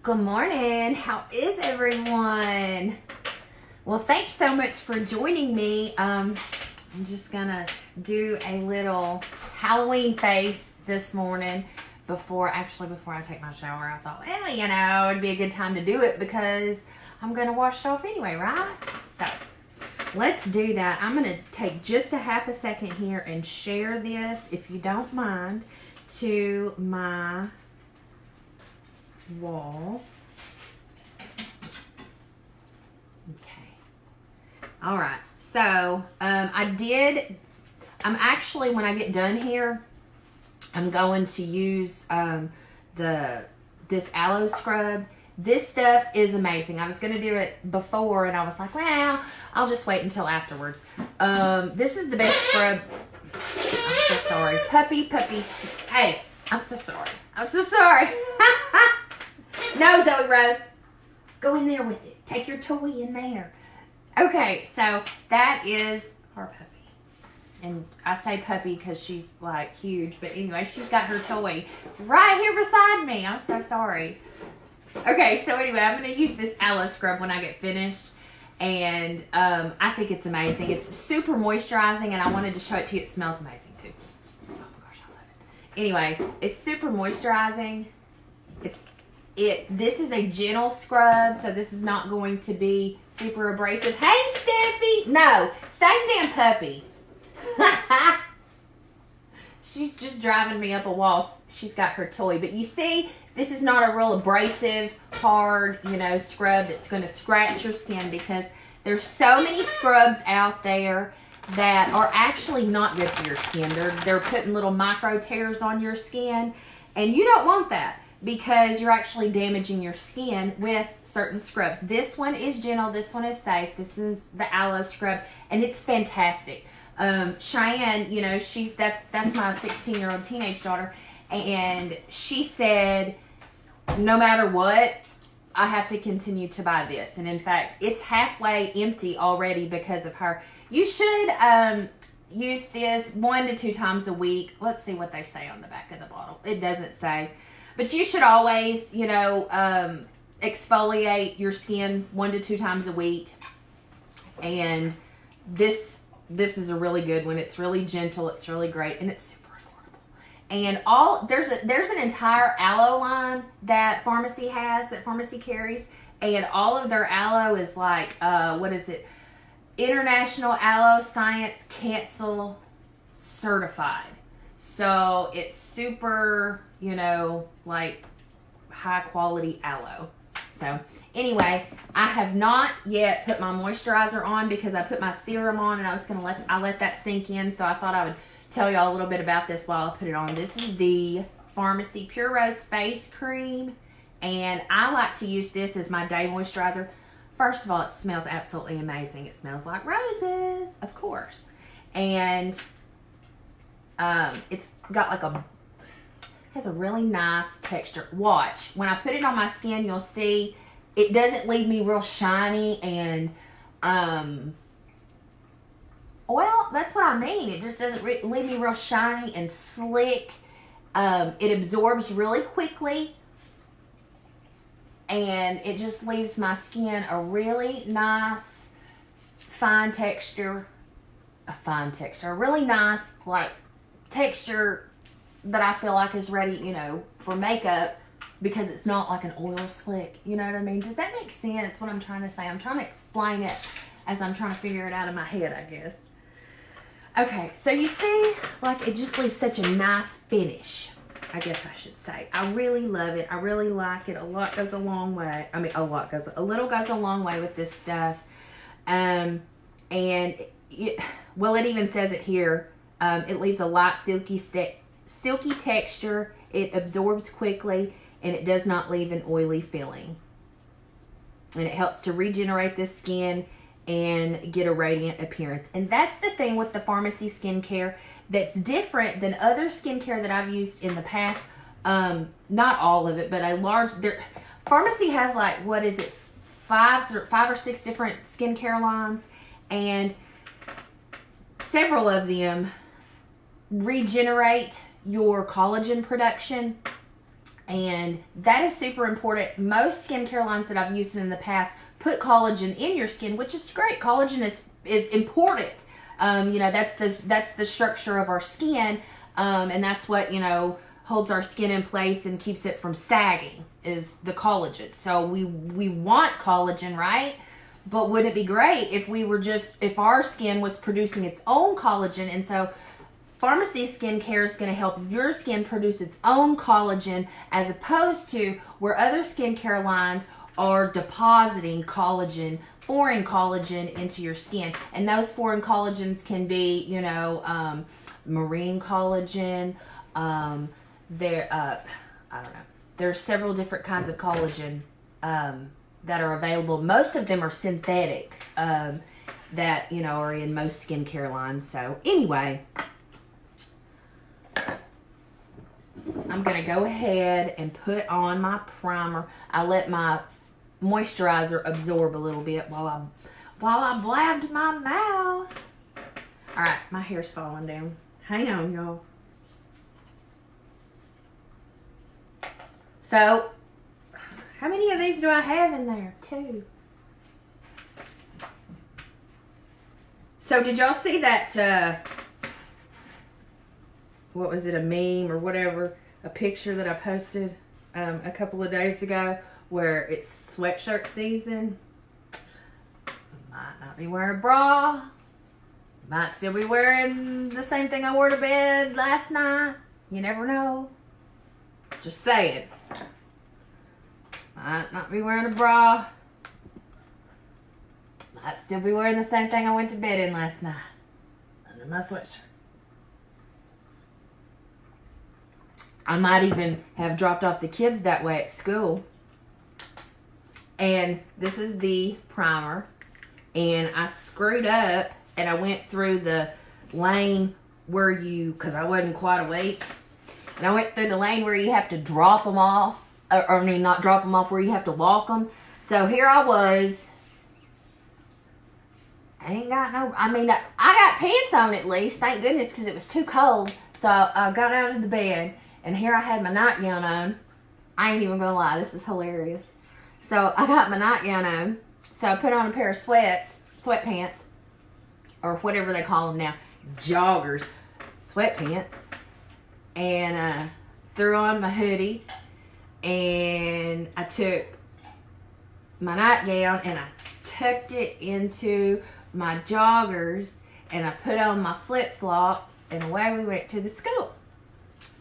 Good morning. How is everyone? Well, thanks so much for joining me. I'm just gonna do a little Halloween face this morning before I take my shower. I thought, well, you know, it'd be a good time to do it because I'm gonna wash off anyway, right? So let's do that. I'm gonna take just a half a second here and share this, if you don't mind, to my wall. Okay. All right. So I'm actually, when I get done here, I'm going to use this aloe scrub. This stuff is amazing. I was going to do it before and I was like, well, I'll just wait until afterwards. This is the best scrub. I'm so sorry. Puppy. Hey, I'm so sorry. No, Zoe Rose. Go in there with it. Take your toy in there. Okay, so that is our puppy. And I say puppy because she's like huge. But anyway, she's got her toy right here beside me. I'm so sorry. Okay, so anyway, I'm going to use this aloe scrub when I get finished. And I think it's amazing. It's super moisturizing, and I wanted to show it to you. It smells amazing too. Oh my gosh, I love it. Anyway, it's super moisturizing. This is a gentle scrub, so this is not going to be super abrasive. Hey, Steffi! No, same damn puppy. She's just driving me up a wall. She's got her toy. But you see, this is not a real abrasive, hard, scrub that's going to scratch your skin, because there's so many scrubs out there that are actually not good for your skin. They're putting little micro tears on your skin, and you don't want that, because you're actually damaging your skin with certain scrubs. This one is gentle. This one is safe. This is the aloe scrub, and it's fantastic. Cheyenne, that's my 16-year-old teenage daughter, and she said, no matter what, I have to continue to buy this. And in fact, it's halfway empty already because of her. You should use this 1 to 2 times a week. Let's see what they say on the back of the bottle. It doesn't say. But you should always, exfoliate your skin 1 to 2 times a week. And this is a really good one. It's really gentle. It's really great. And it's super affordable. And there's an entire aloe line that Pharmacy carries. And all of their aloe is like, what is it? International Aloe Science Council certified. So it's super, like high quality aloe. So anyway, I have not yet put my moisturizer on because I put my serum on and I let that sink in. So I thought I would tell y'all a little bit about this while I put it on. This is the Pharmacy Pure Rose Face Cream, and I like to use this as my day moisturizer. First of all, it smells absolutely amazing. It smells like roses, of course. And it's got has a really nice texture. Watch, when I put it on my skin, you'll see it doesn't leave me real shiny and well, that's what I mean. It just doesn't leave me real shiny and slick. It absorbs really quickly, and it just leaves my skin a really nice fine texture. A really nice texture that I feel like is ready, for makeup, because it's not like an oil slick. You know what I mean? Does that make sense? It's what I'm trying to say. I'm trying to explain it as I'm trying to figure it out in my head, I guess. Okay, so you see, it just leaves such a nice finish, I guess I should say. I really love it. I really like it. A little goes a long way with this stuff. And it even says it here. It leaves a light silky texture. It absorbs quickly, and it does not leave an oily feeling. And it helps to regenerate the skin and get a radiant appearance. And that's the thing with the Pharmacy skincare that's different than other skincare that I've used in the past. Not all of it, but Pharmacy has 5 or 6 different skincare lines, and several of them regenerate your collagen production And that is super important. Most skincare lines that I've used in the past put collagen in your skin, which is great. Collagen is important. You know, that's the structure of our skin, and that's what, you know, holds our skin in place and keeps it from sagging, is the collagen. So we want collagen, right? But wouldn't it be great if we were if our skin was producing its own collagen? And so pharmacy skincare is going to help your skin produce its own collagen, as opposed to where other skincare lines are depositing collagen, foreign collagen, into your skin. And those foreign collagens can be, you know, marine collagen. I don't know. There's several different kinds of collagen that are available. Most of them are synthetic, that, you know, are in most skincare lines. So anyway, I'm going to go ahead and put on my primer. I let my moisturizer absorb a little bit while I blabbed my mouth. All right, my hair's falling down. Hang on, y'all. So, how many of these do I have in there? 2. So, did y'all see that, what was it, a meme or whatever, a picture that I posted a couple of days ago where it's sweatshirt season? Might not be wearing a bra. Might still be wearing the same thing I wore to bed last night. You never know. Just saying. Might not be wearing a bra. Might still be wearing the same thing I went to bed in last night. Under my sweatshirt. I might even have dropped off the kids that way at school. And this is the primer. And I screwed up and I went through the lane where because I wasn't quite awake. And I went through the lane where you have to drop them off. Or I mean, not drop them off, where you have to walk them. So here I was. I got pants on at least, thank goodness, because it was too cold. So I got out of the bed, and here I had my nightgown on. I ain't even gonna lie, this is hilarious. So I got my nightgown on. So I put on a pair of sweatpants, or whatever they call them now, joggers, sweatpants, and threw on my hoodie, and I took my nightgown and I tucked it into my joggers, and I put on my flip-flops, and away we went to the school.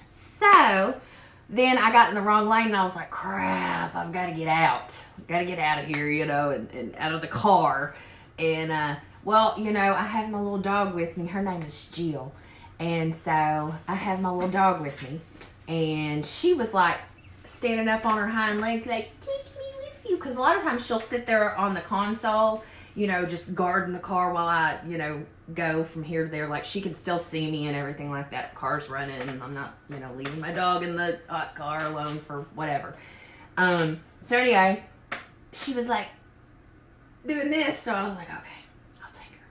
So then I got in the wrong lane, and I was like, crap, I've got to get out. I've got to get out of here, you know, and out of the car. And, well, you know, I have my little dog with me. Her name is Jill. And so I have my little dog with me. And she was like standing up on her hind legs, like, take me with you. Because a lot of times she'll sit there on the console, you know, just guarding the car while I, you know, go from here to there. Like, she can still see me and everything like that. The car's running, and I'm not, you know, leaving my dog in the hot car alone for whatever. So anyway, she was like doing this, so I was like, okay, I'll take her.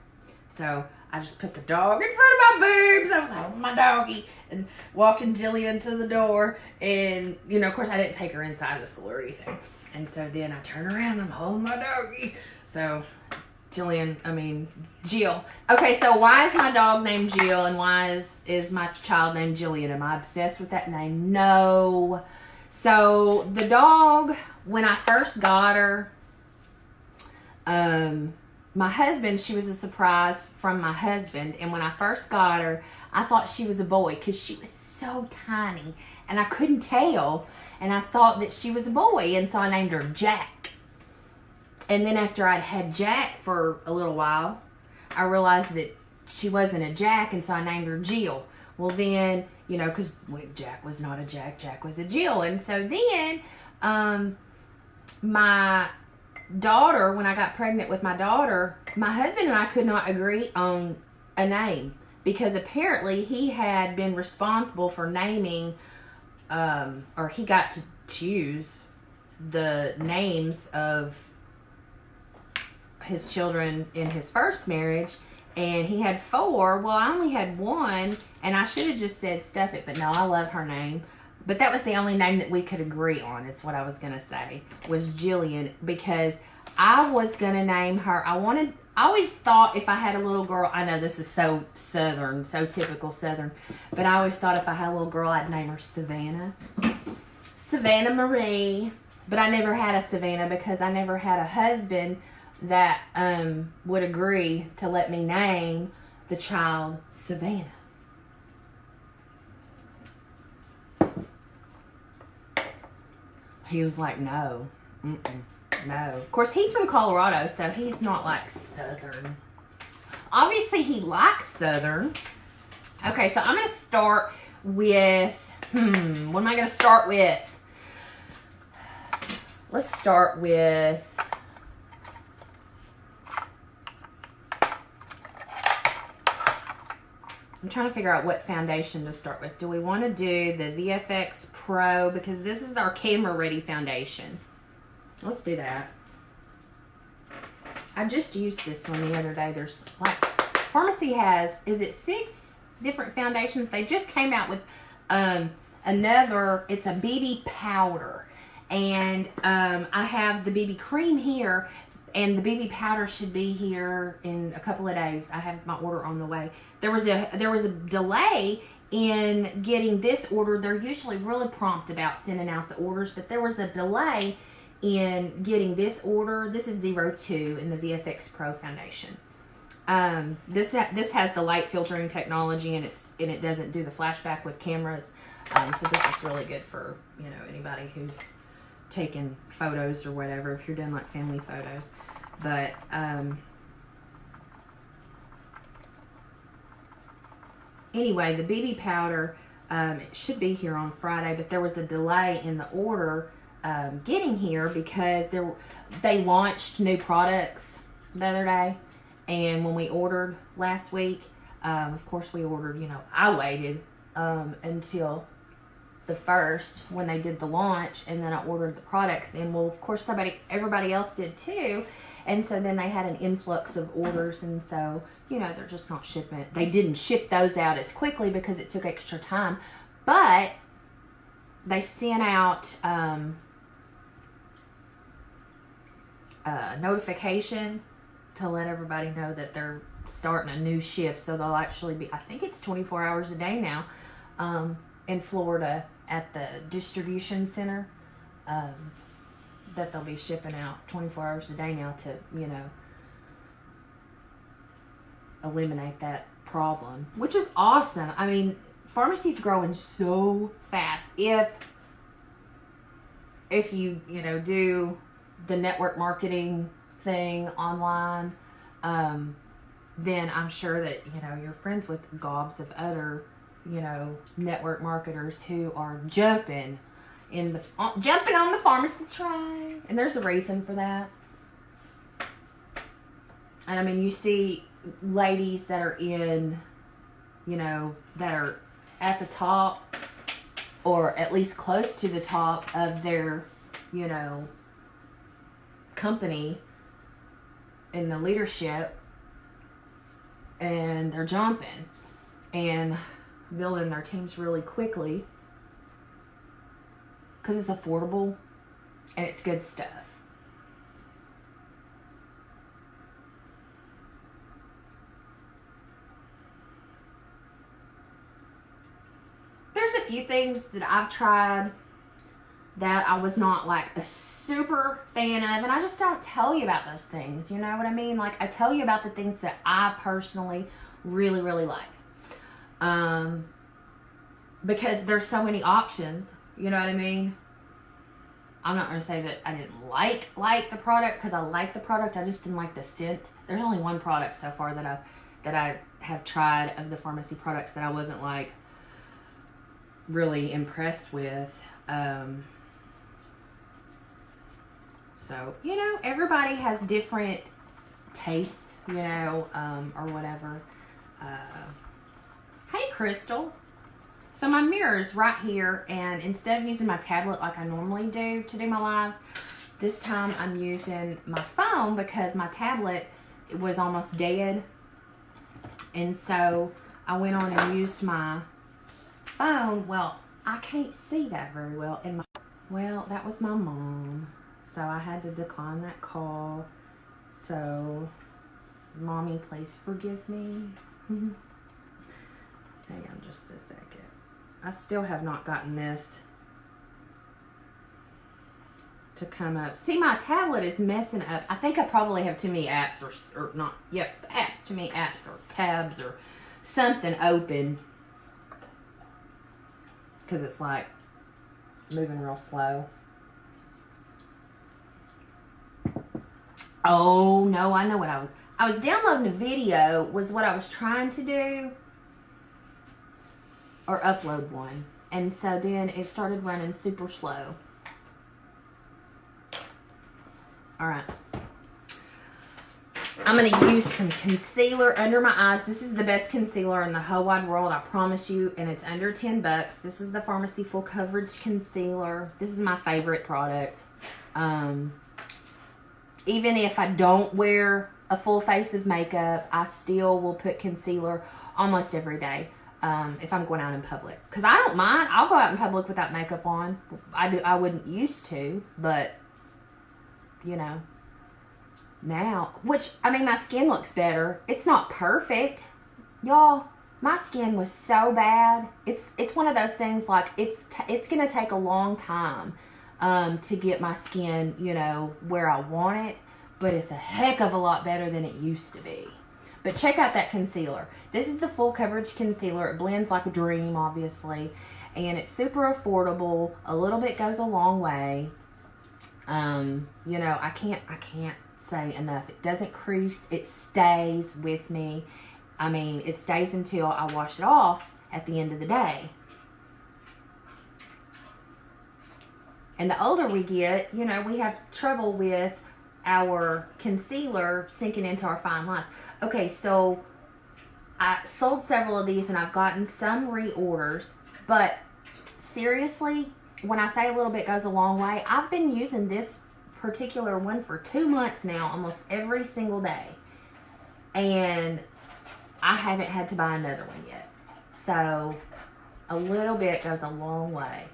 So I just put the dog in front of my boobs. I was like, oh, my doggy, and walking Jillian to the door. And, you know, of course, I didn't take her inside the school or anything. And so then I turn around and I'm holding my doggy. So Jill. Okay, so why is my dog named Jill, and why is my child named Jillian? Am I obsessed with that name? No. So the dog, when I first got her, my husband, she was a surprise from my husband. And when I first got her, I thought she was a boy because she was so tiny and I couldn't tell. And I thought that she was a boy. And so I named her Jack. And then after I'd had Jack for a little while, I realized that she wasn't a Jack. And so I named her Jill. Well then, you know, because Jack was not a Jack, Jack was a Jill. And so then, my daughter, when I got pregnant with my daughter, my husband and I could not agree on a name, because apparently he had been responsible for naming, or he got to choose the names of his children in his first marriage, and he had 4. Well, I only had 1, and I should have just said stuff it, but no, I love her name. But that was the only name that we could agree on, is what I was going to say, was Jillian, because I was going to name her. I always thought if I had a little girl, I know this is so Southern, so typical Southern, but I always thought if I had a little girl, I'd name her Savannah. Savannah Marie. But I never had a Savannah because I never had a husband that would agree to let me name the child Savannah. He was like, no, no. Of course, he's from Colorado, so he's not like Southern. Obviously, he likes Southern. Okay, so I'm going to start with, what am I going to start with? Let's start with, I'm trying to figure out what foundation to start with. Do we want to do the VFX Pro? Because this is our camera ready foundation. Let's do that. I just used this one the other day. There's like, Pharmacy has, is it 6 different foundations? They just came out with another, it's a BB powder. And I have the BB cream here, and the BB powder should be here in a couple of days. I have my order on the way. There was a delay in getting this order. They're usually really prompt about sending out the orders, but there was a delay in getting this order. This is 02 in the VFX Pro foundation. This has the light filtering technology, and it doesn't do the flashback with cameras. So this is really good for, you know, anybody who's taking photos or whatever, if you're doing like family photos. But anyway, the BB powder, it should be here on Friday, but there was a delay in the order getting here because they launched new products the other day, and when we ordered last week, of course we ordered, you know, I waited until the first when they did the launch, and then I ordered the products, and well, of course everybody else did too, and so then they had an influx of orders, and so, you know, they're just not shipping. They didn't ship those out as quickly because it took extra time, but they sent out a notification to let everybody know that they're starting a new shift, so they'll actually be, I think it's 24 hours a day now, in Florida at the distribution center, that they'll be shipping out 24 hours a day now to, you know, eliminate that problem, which is awesome. I mean, Pharmacy's growing so fast. If you know, do the network marketing thing online, then I'm sure that, you know, you're friends with gobs of other, you know, network marketers who are jumping on the Pharmacy train, and there's a reason for that. And I mean, you see ladies that are in, you know, that are at the top, or at least close to the top of their, you know, company in the leadership, and they're jumping and building their teams really quickly because it's affordable and it's good stuff. There's a few things that I've tried that I was not like a super fan of, and I just don't tell you about those things, you know what I mean? Like, I tell you about the things that I personally really, really like. Because there's so many options, you know what I mean? I'm not going to say that I didn't like the product, because I like the product, I just didn't like the scent. There's only one product so far that I have tried of the Pharmacy products that I wasn't like really impressed with. So, you know, everybody has different tastes, you know, or whatever. Hey, Crystal. So my mirror is right here, and instead of using my tablet like I normally do to do my lives, this time I'm using my phone because my tablet was almost dead. And so I went on and used my phone. Well, I can't see that very well. Well, that was my mom. So I had to decline that call. So, Mommy, please forgive me. Hang on just a second. I still have not gotten this to come up. See, my tablet is messing up. I think I probably have too many apps or not. Yep, apps. Too many apps or tabs or something open. Because it's like moving real slow. Oh, no, I know what I was downloading a video was what I was trying to do. Or upload one. And so then it started running super slow. Alright. I'm going to use some concealer under my eyes. This is the best concealer in the whole wide world, I promise you. And it's under 10 bucks. This is the Pharmacy Full Coverage Concealer. This is my favorite product. Even if I don't wear a full face of makeup, I still will put concealer almost every day. If I'm going out in public, because I don't mind. I'll go out in public without makeup on. I wouldn't used to, but you know, now, which I mean, my skin looks better. It's not perfect, y'all. My skin was so bad. It's one of those things like it's gonna take a long time to get my skin, you know, where I want it, but it's a heck of a lot better than it used to be. But check out that concealer. This is the Full Coverage Concealer. It blends like a dream, obviously. And it's super affordable. A little bit goes a long way. You know, I can't say enough. It doesn't crease. It stays with me. I mean, it stays until I wash it off at the end of the day. And the older we get, you know, we have trouble with our concealer sinking into our fine lines. Okay, so I sold several of these and I've gotten some reorders, but seriously, when I say a little bit goes a long way, I've been using this particular one for 2 months now, almost every single day, and I haven't had to buy another one yet. So a little bit goes a long way.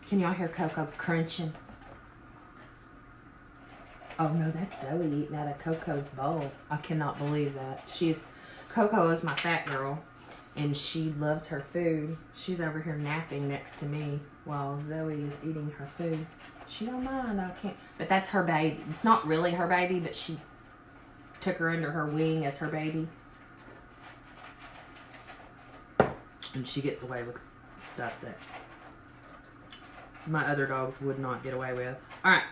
Can y'all hear Coco crunching? Oh no, that's Zoe eating out of Coco's bowl. I cannot believe that. Coco is my fat girl, and she loves her food. She's over here napping next to me while Zoe is eating her food. She don't mind, I can't. But that's her baby. It's not really her baby, but she took her under her wing as her baby. And she gets away with stuff that my other dogs would not get away with. Alright.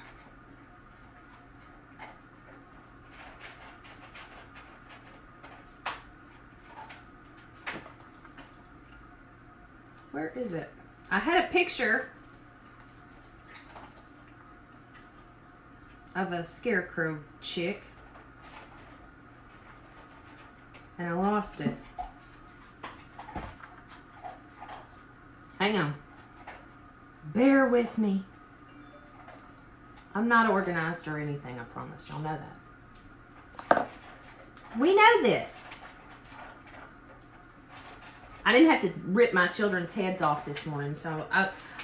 Where is it? I had a picture of a scarecrow chick, and I lost it. Hang on. Bear with me. I'm not organized or anything, I promise. Y'all know that. We know this. I didn't have to rip my children's heads off this morning, so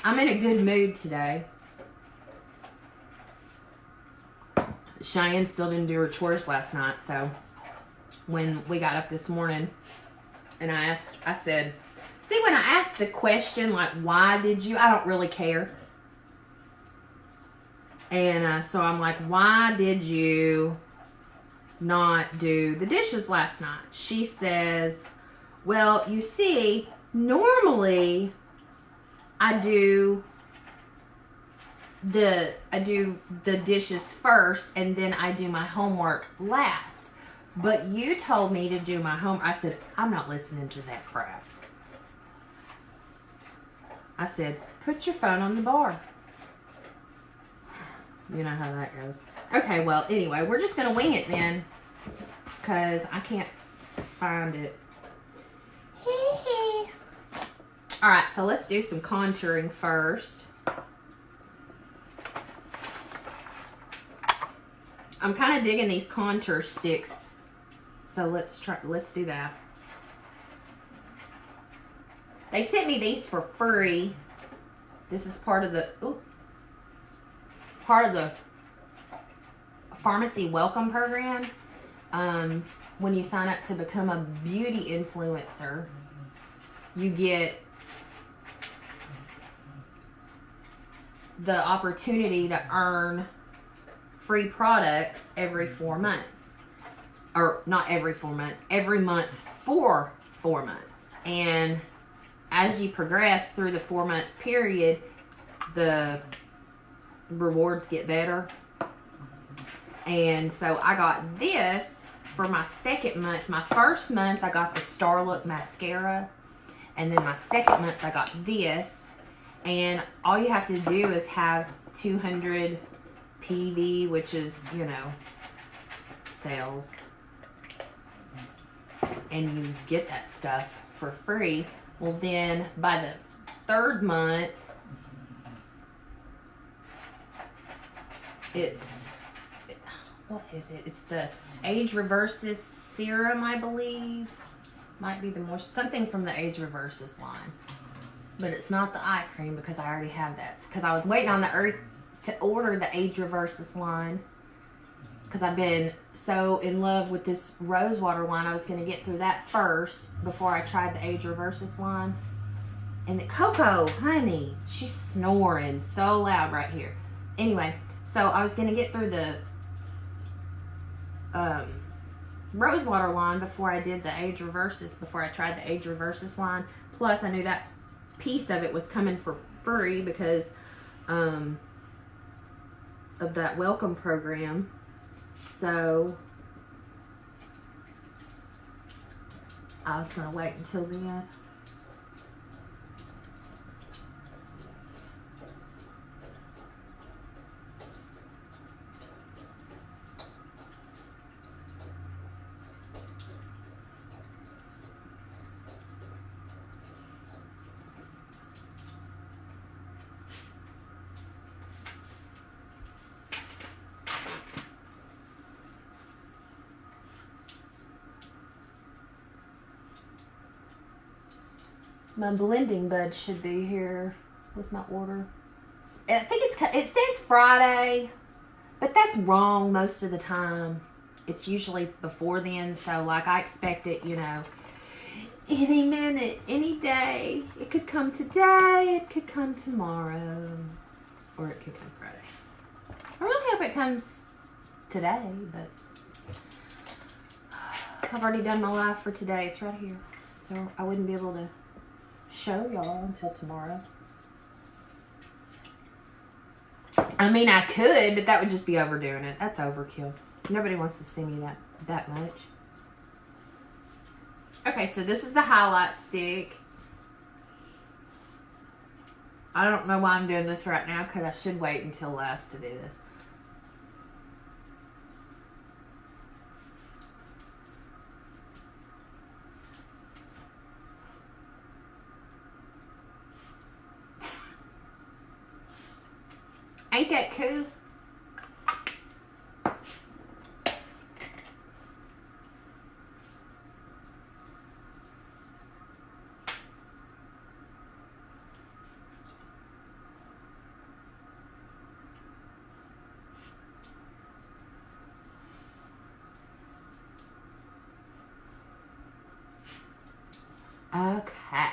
I'm in a good mood today. Cheyenne still didn't do her chores last night, so when we got up this morning and I said, see, when I asked the question, like, why did you, I don't really care. And so I'm like, why did you not do the dishes last night? She says, well, you see, normally I do the dishes first and then I do my homework last. But you told me to do my homework. I said, I'm not listening to that crap. I said, put your phone on the bar. You know how that goes. Okay, well, anyway, we're just going to wing it then, because I can't find it. All right, so let's do some contouring first. I'm kind of digging these contour sticks, so let's do that. They sent me these for free. This is part of the pharmacy welcome program. When you sign up to become a beauty influencer, you get the opportunity to earn free products every 4 months. Or not every 4 months, every month for 4 months. And as you progress through the 4-month period, the rewards get better. And so I got this for my second month. My first month I got the Starlook mascara, and then my second month I got this. And all you have to do is have 200 PV, which is, you know, sales, and you get that stuff for free. Well, then by the third month, what is it? It's the Age Reverses serum, I believe. Might be the moisture, something from the Age Reverses line. But it's not the eye cream because I already have that. Because I was waiting on to order the Age Reverses line. Because I've been so in love with this rose water line, I was going to get through that first before I tried the Age Reverses line. And the Coco, honey, she's snoring so loud right here. Anyway, so I was going to get through the rose water line before I did the Age Reverses, before I tried the Age Reverses line. Plus, I knew that piece of it was coming for free because of that welcome program. So I was going to wait until the end. My blending bud should be here with my order. I think it says Friday, but that's wrong most of the time. It's usually before then, so like I expect it, you know, any minute, any day. It could come today, it could come tomorrow, or it could come Friday. I really hope it comes today, but I've already done my live for today. It's right here, so I wouldn't be able to show y'all until tomorrow. I mean, I could, but that would just be overdoing it. That's overkill. Nobody wants to see me that much. Okay, so this is the highlight stick. I don't know why I'm doing this right now because I should wait until last to do this. Ain't that cool? Okay.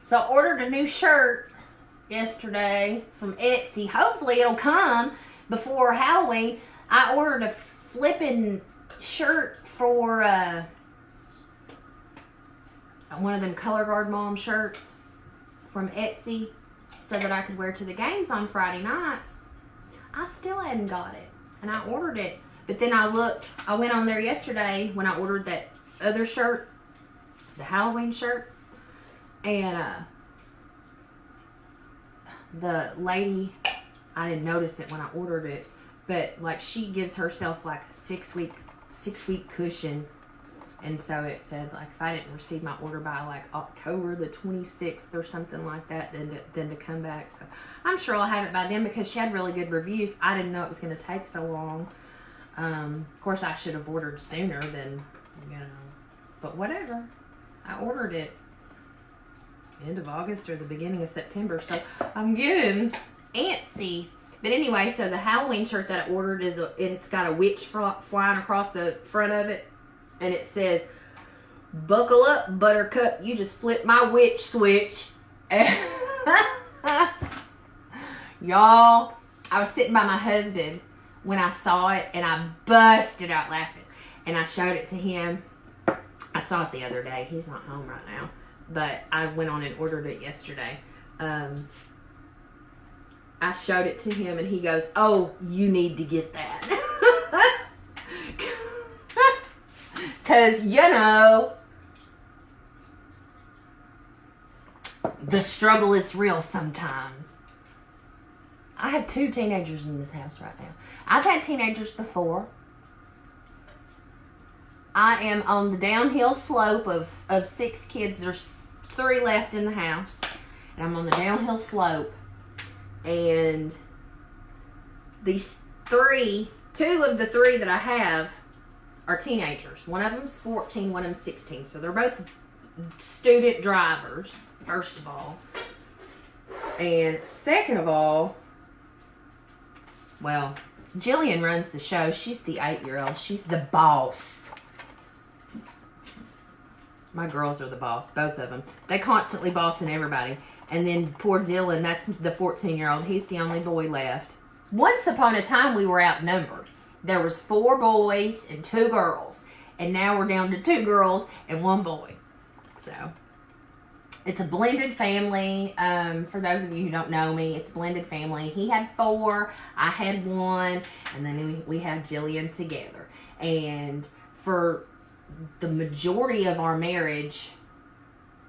So I ordered a new shirt yesterday from Etsy. Hopefully it'll come before Halloween. I ordered a flipping shirt for one of them Color Guard Mom shirts from Etsy so that I could wear to the games on Friday nights. I still hadn't got it, and I ordered it. But then I went on there yesterday when I ordered that other shirt, the Halloween shirt, and the lady I didn't notice it when I ordered it. But like she gives herself like a 6-week cushion. And so it said, like, if I didn't receive my order by, like, October the 26th or something like that, then to come back. So I'm sure I'll have it by then because she had really good reviews. I didn't know it was going to take so long. Of course, I should have ordered sooner than, you know. But whatever. I ordered it end of August or the beginning of September. So I'm getting antsy. But anyway, so the Halloween shirt that I ordered, it's got a witch flying across the front of it. And it says, "Buckle up, Buttercup. You just flipped my witch switch." Y'all, I was sitting by my husband when I saw it, and I busted out laughing. And I showed it to him. I saw it the other day. He's not home right now. But I went on and ordered it yesterday. I showed it to him, and he goes, "Oh, you need to get that." Because, you know, the struggle is real sometimes. I have 2 teenagers in this house right now. I've had teenagers before. I am on the downhill slope of 6 kids. There's 3 left in the house. And I'm on the downhill slope. And these 2 of the 3 that I have are teenagers. One of them's 14, one of them's 16. So they're both student drivers, first of all. And second of all, well, Jillian runs the show. She's the 8-year-old. She's the boss. My girls are the boss, both of them. They constantly bossing everybody. And then poor Dylan, that's the 14-year-old. He's the only boy left. Once upon a time, we were outnumbered. There was 4 boys and 2 girls. And now we're down to 2 girls and 1 boy. So, it's a blended family. For those of you who don't know me, it's a blended family. He had 4. I had 1. And then we had Jillian together. And for the majority of our marriage,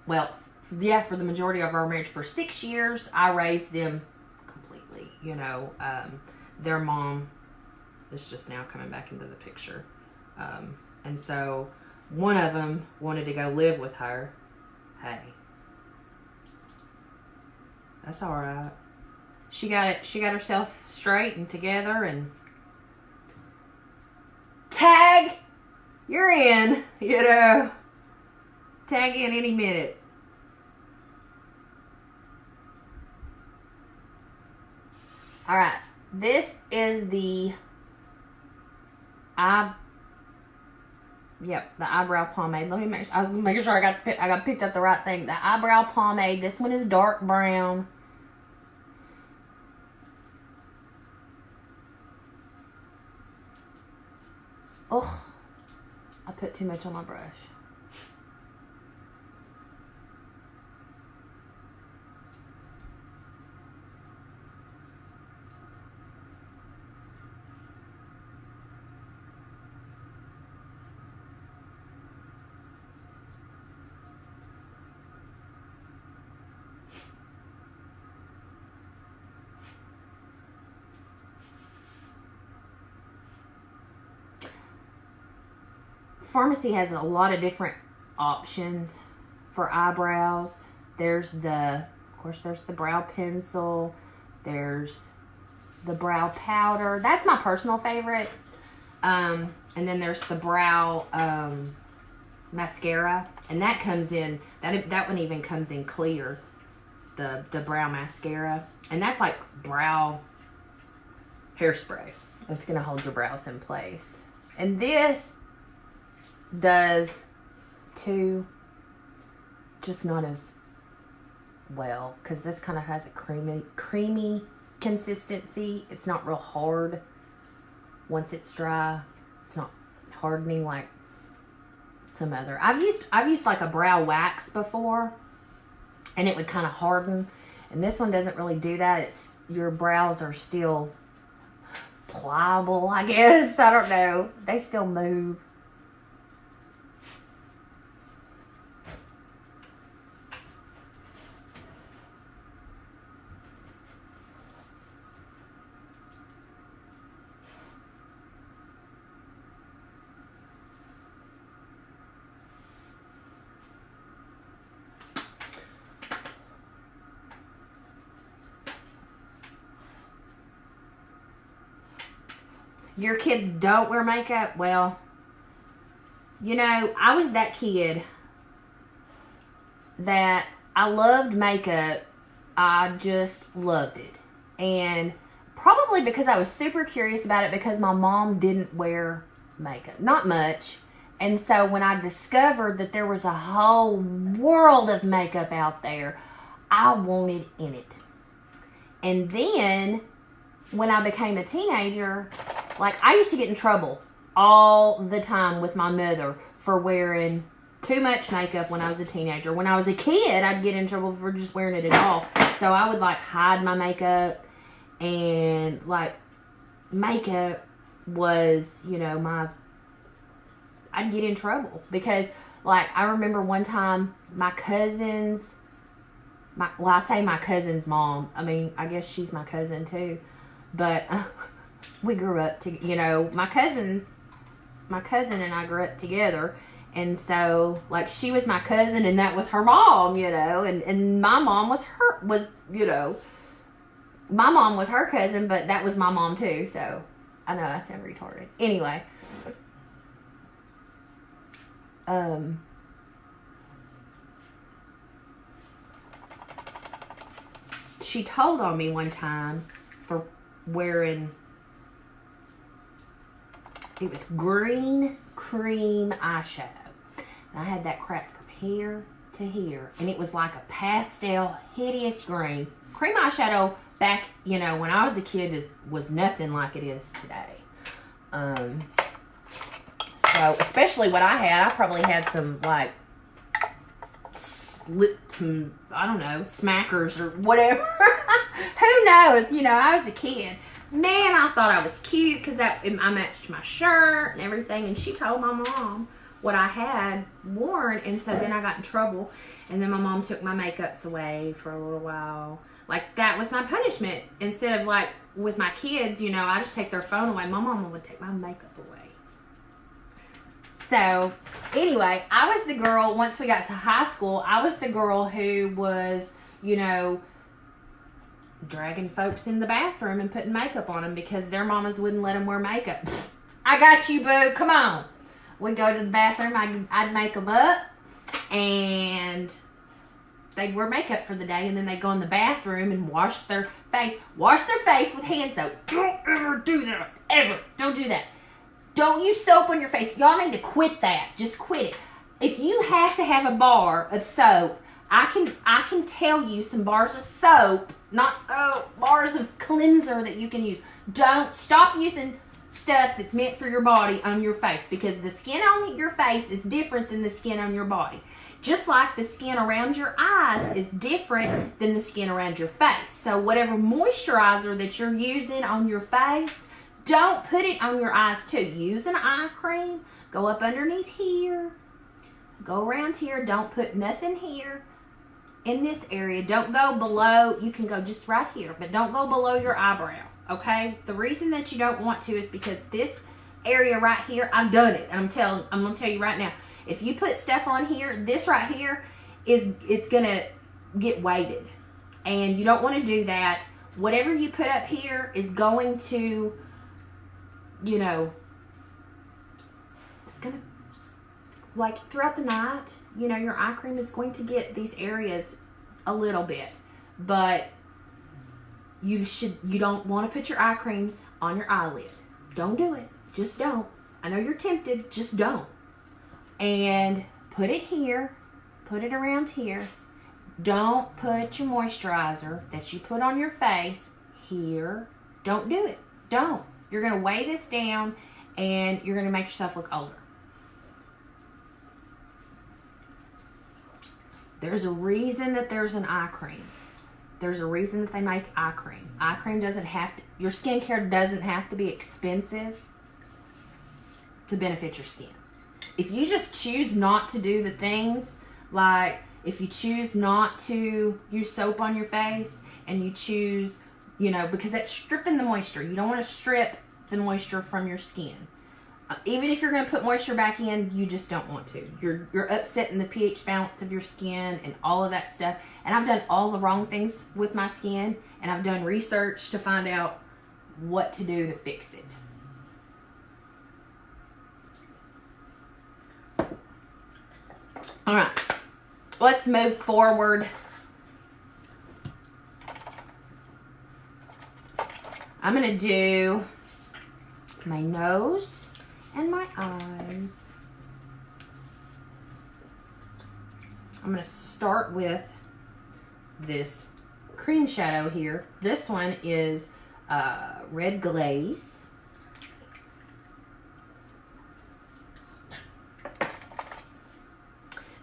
well, yeah, for the majority of our marriage, for 6 years, I raised them completely. You know, their mom is just now coming back into the picture. And so one of them wanted to go live with her. Hey, that's all right. She got herself straight and together, and tag, you're in, you know, tag in any minute. All right, this is the eyebrow pomade. Let me make sure. I was making sure I got picked up the right thing. The eyebrow pomade. This one is dark brown. Ugh, I put too much on my brush. Pharmacy has a lot of different options for eyebrows. There's the brow pencil. There's the brow powder. That's my personal favorite. And then there's the brow mascara, and that comes in that one even comes in clear. The brow mascara, and that's like brow hairspray. It's gonna hold your brows in place. And this does too, just not as well, because this kind of has a creamy consistency. It's not real hard once it's dry. It's not hardening like some other. I've used like a brow wax before, and it would kind of harden, and this one doesn't really do that. It's your brows are still pliable, I guess. I don't know. They still move. your kids don't wear makeup, well, you know, I was that kid that I loved makeup. I just loved it. And probably because I was super curious about it, because my mom didn't wear makeup. Not much. And so when I discovered that there was a whole world of makeup out there, I wanted in it. And then when I became a teenager, like, I used to get in trouble all the time with my mother for wearing too much makeup when I was a teenager. When I was a kid, I'd get in trouble for just wearing it at all. So I would, like, hide my makeup. And, like, makeup was, you know, I'd get in trouble. Because, like, I remember one time my cousin's, well, I say my cousin's mom. I mean, I guess she's my cousin, too. But we grew up to, you know, my cousin and I grew up together. And so, like, she was my cousin and that was her mom, you know. And my mom was, you know, my mom was her cousin, but that was my mom, too. So, I know I sound retarded. Anyway. She told on me one time for wearing, it was green cream eyeshadow. And I had that crap from here to here. And it was like a pastel, hideous green. Cream eyeshadow back, you know, when I was a kid was nothing like it is today. So, especially what I had, I probably had some, like, some, I don't know, smackers or whatever. Who knows? You know, I was a kid. Man, I thought I was cute because I matched my shirt and everything. And she told my mom what I had worn. And so then I got in trouble. And then my mom took my makeups away for a little while. Like, that was my punishment. Instead of, like, with my kids, you know, I just take their phone away. My mom would take my makeup away. So, anyway, I was the girl, once we got to high school, I was the girl who was, you know, dragging folks in the bathroom and putting makeup on them because their mamas wouldn't let them wear makeup. I got you, boo. Come on. We'd go to the bathroom. I'd make them up, and they'd wear makeup for the day, and then they'd go in the bathroom and wash their face. Wash their face with hand soap. Don't ever do that. Ever. Don't do that. Don't use soap on your face. Y'all need to quit that. Just quit it. If you have to have a bar of soap, I can tell you some bars of soap, not soap, bars of cleanser that you can use. Don't stop using stuff that's meant for your body on your face, because the skin on your face is different than the skin on your body. Just like the skin around your eyes is different than the skin around your face. So whatever moisturizer that you're using on your face, don't put it on your eyes too. Use an eye cream. Go up underneath here. Go around here. Don't put nothing here in this area. Don't go below. You can go just right here, but don't go below your eyebrow. Okay? The reason that you don't want to is because this area right here, I've done it. And I'm going to tell you right now. If you put stuff on here, this right here it's going to get weighted. And you don't want to do that. Whatever you put up here is going to, you know, it's going to, like, throughout the night, you know, your eye cream is going to get these areas a little bit. But you don't want to put your eye creams on your eyelid. Don't do it. Just don't. I know you're tempted. Just don't. And put it here. Put it around here. Don't put your moisturizer that you put on your face here. Don't do it. Don't. You're going to weigh this down, and you're going to make yourself look older. There's a reason that there's an eye cream. There's a reason that they make eye cream. Eye cream doesn't have to, your skincare doesn't have to be expensive to benefit your skin. If you just choose not to do the things, like if you choose not to use soap on your face, and you choose, you know, because that's stripping the moisture. You don't want to strip the moisture from your skin. Even if you're going to put moisture back in, you just don't want to. You're upsetting the pH balance of your skin and all of that stuff. And I've done all the wrong things with my skin, and I've done research to find out what to do to fix it. All right, let's move forward. I'm gonna do my nose and my eyes. I'm gonna start with this cream shadow here. This one is red glaze.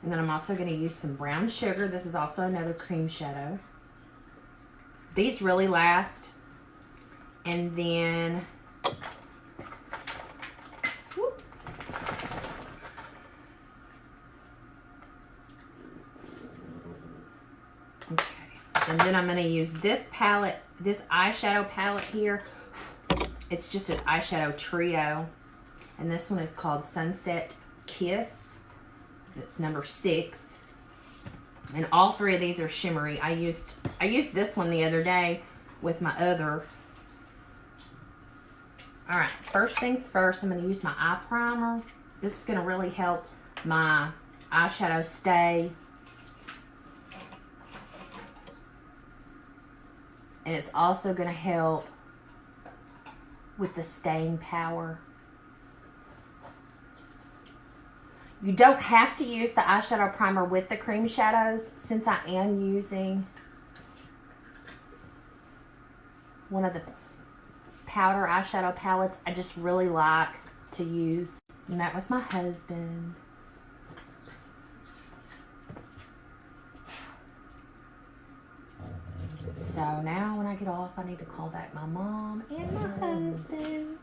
And then I'm also going to use some brown sugar. This is also another cream shadow. These really last. And then, whoop. Okay. And then I'm going to use this palette, this eyeshadow palette here. It's just an eyeshadow trio. And this one is called Sunset Kiss. It's number 6. And all 3 of these are shimmery. I used this one the other day with my other. All right, first things first, I'm going to use my eye primer. This is going to really help my eyeshadow stay. And it's also going to help with the staying power. You don't have to use the eyeshadow primer with the cream shadows. Since I am using one of the powder eyeshadow palettes, I just really like to use. And that was my husband. So now when I get off, I need to call back my mom and my husband.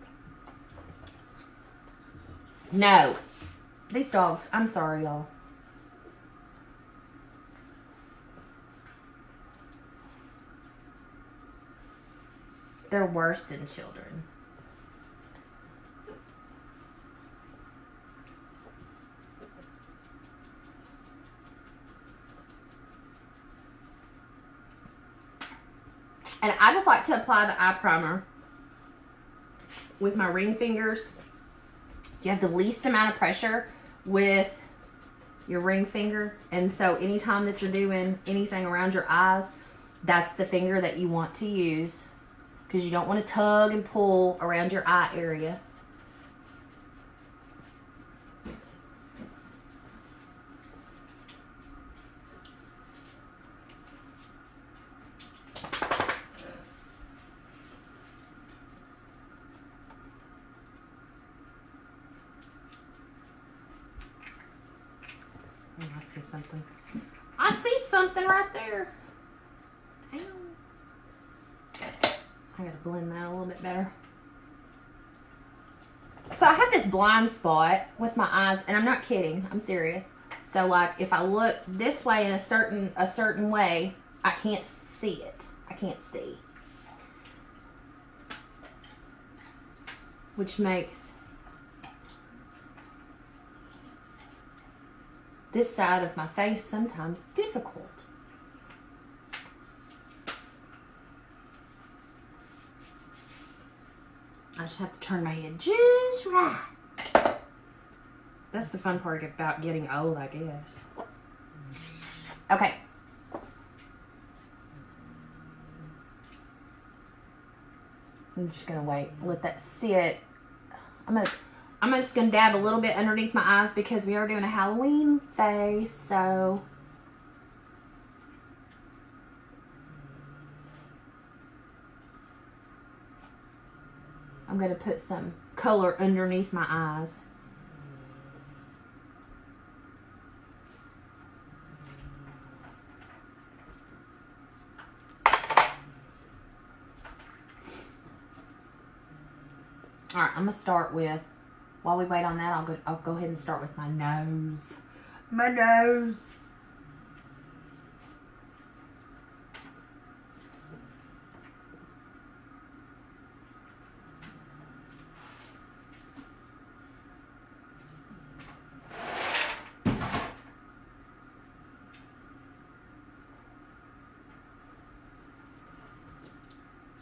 No. These dogs, I'm sorry, y'all. They're worse than children. And I just like to apply the eye primer with my ring fingers. You have the least amount of pressure with your ring finger, and so anytime that you're doing anything around your eyes, that's the finger that you want to use, because you don't want to tug and pull around your eye area. I see something. I see something right there. Hang on. I gotta blend that a little bit better. So I have this blind spot with my eyes, and I'm not kidding. I'm serious. So like if I look this way in a certain way, I can't see it. I can't see. Which makes this side of my face sometimes difficult. I just have to turn my head just right. That's the fun part about getting old, I guess. Okay. I'm just gonna wait, let that sit. I'm just gonna dab a little bit underneath my eyes because we are doing a Halloween face, so. I'm gonna put some color underneath my eyes. All right, I'm gonna start with, while we wait on that, I'll go ahead and start with my nose. My nose.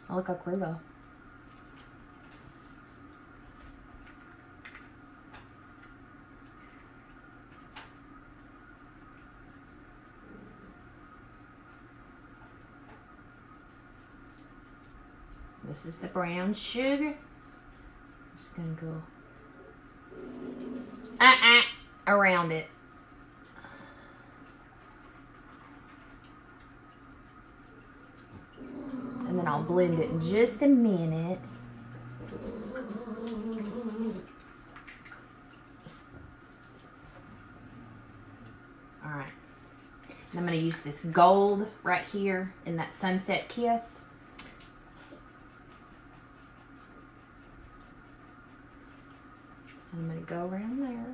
I look like Rudolph. This is the brown sugar. Just gonna go around it. And then I'll blend it in just a minute. All right. And I'm going to use this gold right here in that Sunset Kiss. I'm going to go around there.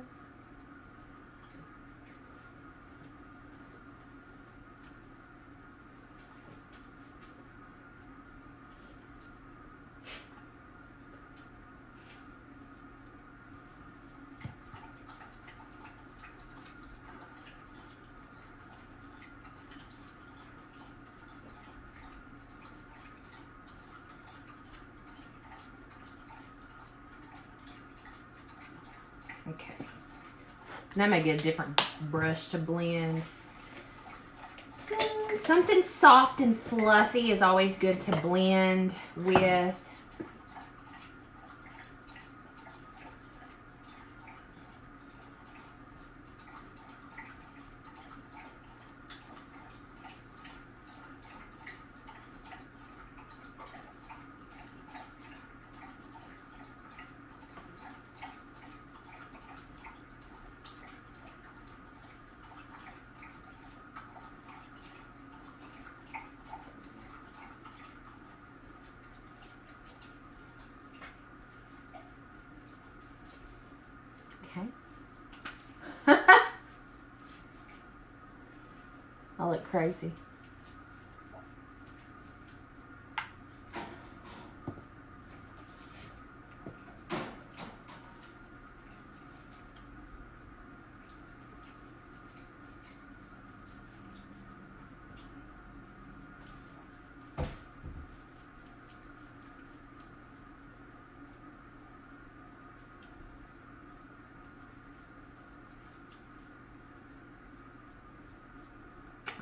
Okay. Now I'm going to get a different brush to blend. Something soft and fluffy is always good to blend with. Okay. I look crazy.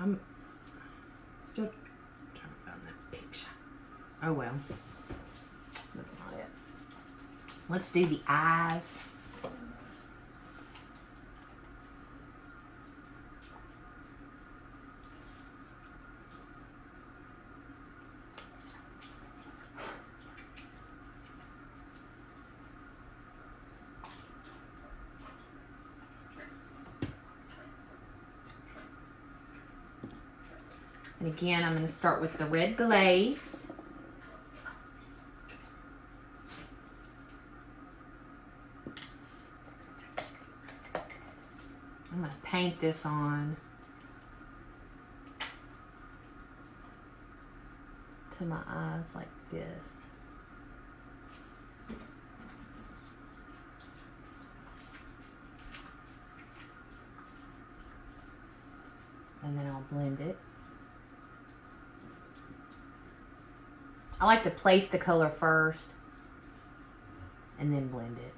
I'm still trying to find that picture. Oh well, that's not it. Let's do the eyes. And again, I'm going to start with the red glaze. I'm going to paint this on to my eyes like this. And then I'll blend it. I like to place the color first and then blend it.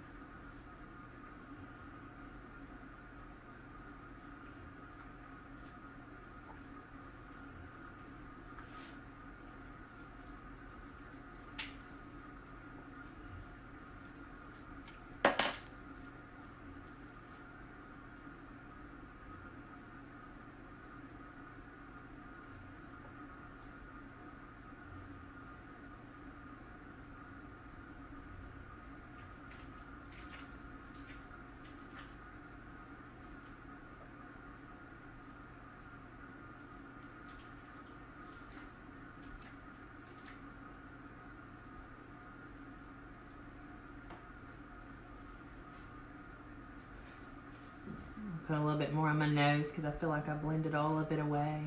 Put a little bit more on my nose because I feel like I blended all of it away.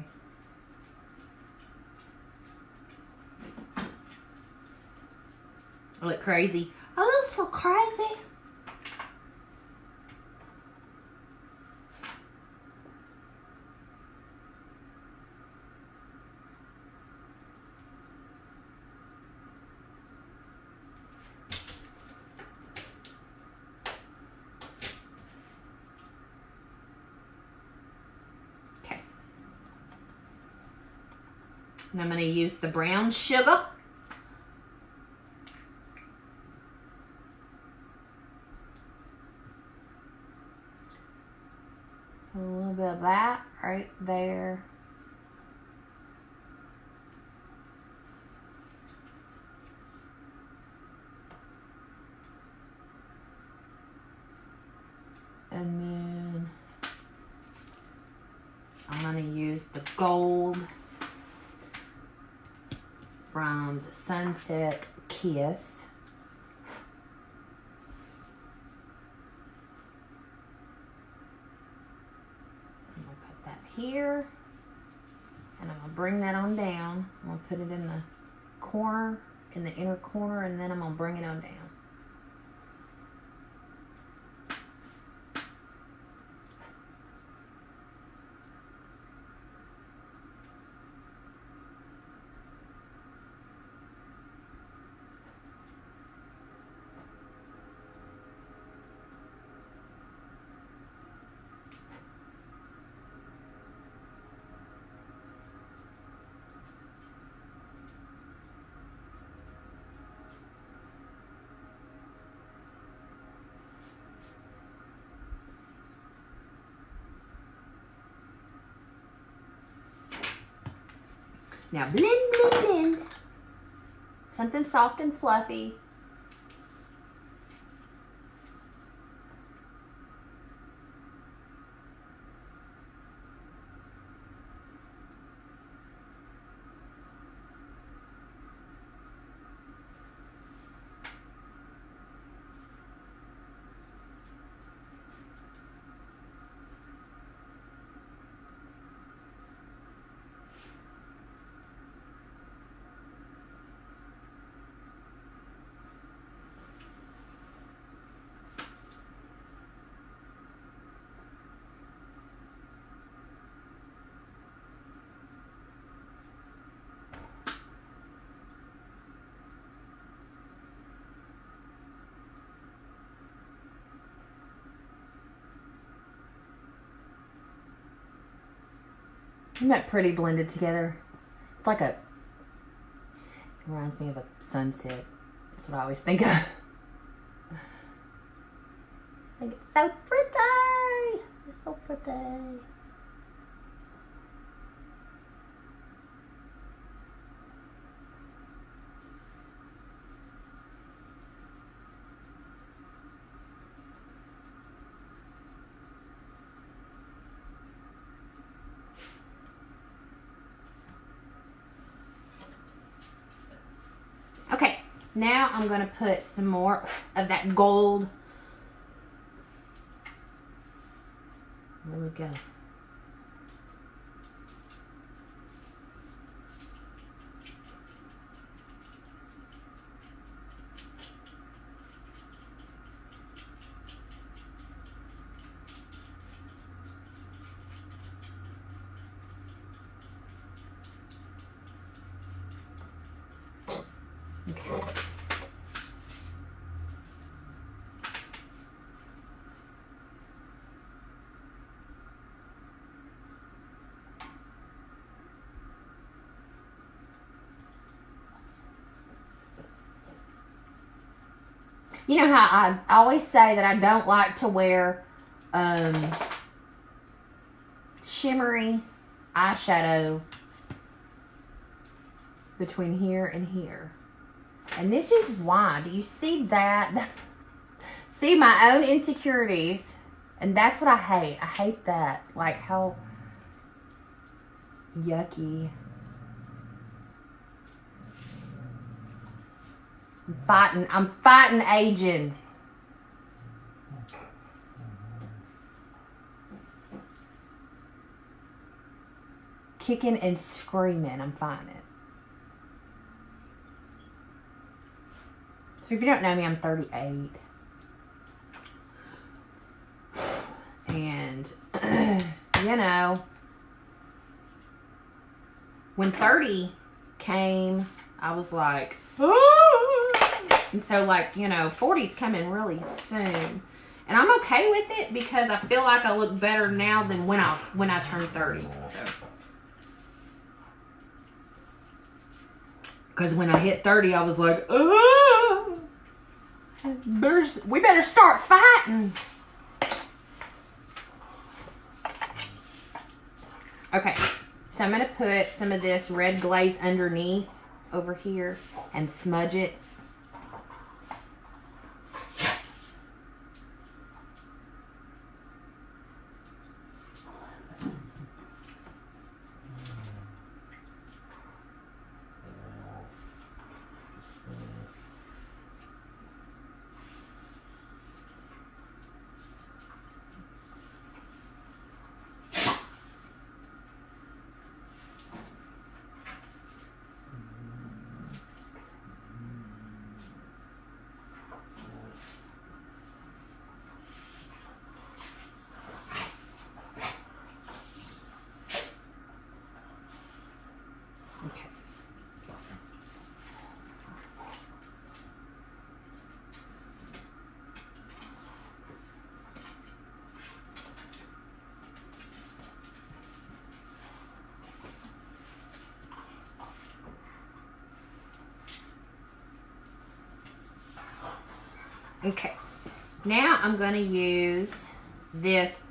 I look crazy. I look so crazy. And I'm going to use the brown sugar. little bit of that right there. And then I'm going to use the gold from the Sunset Kiss. I'm going to put that here. And I'm going to bring that on down. I'm going to put it in the corner, in the inner corner, and then I'm going to bring it on down. Now blend, blend, blend. Something soft and fluffy. Isn't that pretty blended together? It's like it reminds me of a sunset. That's what I always think of. I think it's so pretty. It's so pretty. Okay, now I'm going to put some more of that gold. There we go. You know how I always say that I don't like to wear shimmery eyeshadow between here and here. And this is why. Do you see that? See my own insecurities. And that's what I hate. I hate that. Like how yucky. I'm fighting aging. Kicking and screaming. I'm fighting it. So if you don't know me, I'm 38. And, you know, when 30 came, I was like, and so, like, you know, 40's coming really soon. And I'm okay with it because I feel like I look better now than when I turned 30. So. Because when I hit 30, I was like, oh, we better start fighting. Okay, so I'm going to put some of this red glaze underneath over here and smudge it. Okay, now I'm going to use this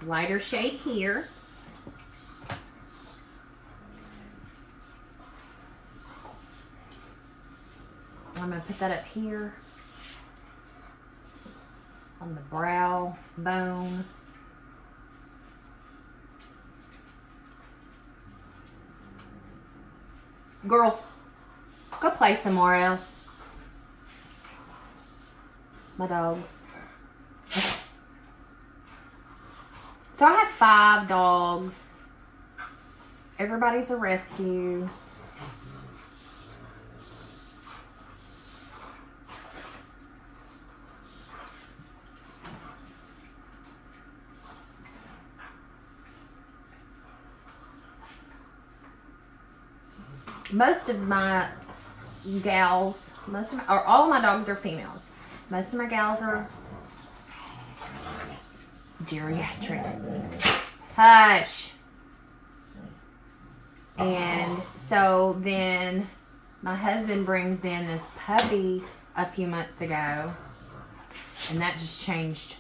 lighter shade here. I'm going to put that up here on the brow bone. Girls, go play somewhere else. My dogs. So I have 5 dogs. Everybody's a rescue. Most of my gals, all of my dogs are females. Most of my gals are geriatric. Hush. And so then my husband brings in this puppy a few months ago, and that just changed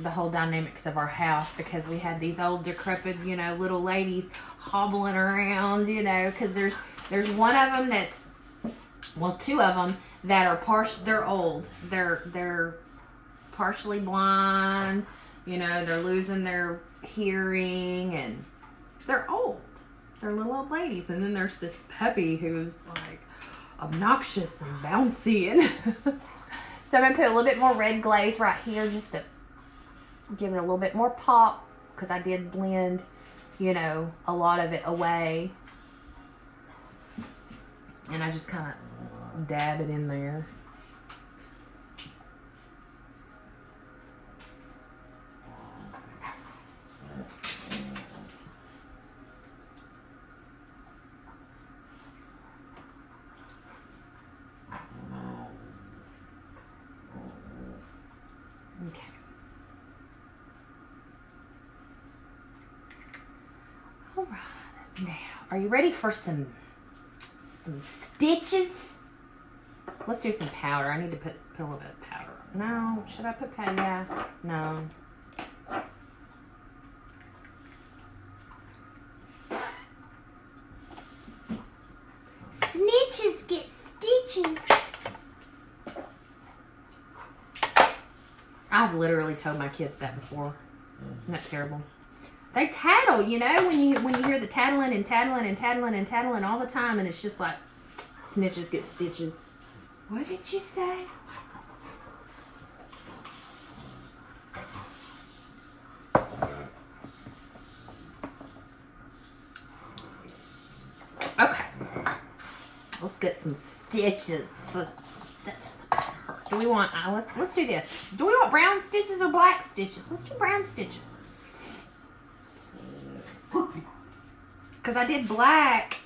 the whole dynamics of our house, because we had these old decrepit, you know, little ladies hobbling around, you know, because there's one of them that's, well, 2 of them that are they're old. They're partially blind, you know, they're losing their hearing, and they're old. They're little old ladies. And then there's this puppy who's like obnoxious and bouncy. And so I'm going to put a little bit more red glaze right here just to give it a little bit more pop, because I did blend, you know, a lot of it away. And I just kind of dab it in there. Okay. All right. Now, are you ready for some stitches? Let's do some powder. I need to put a little bit of powder. No, should I put powder? Yeah. No. Snitches get stitches. I've literally told my kids that before. Isn't that terrible? They tattle, you know, when you hear the tattling and tattling and tattling and tattling all the time, and it's just like, snitches get stitches. What did you say? Okay. Let's get some stitches. Do we want, let's do this. Do we want brown stitches or black stitches? Let's do brown stitches. Because I did black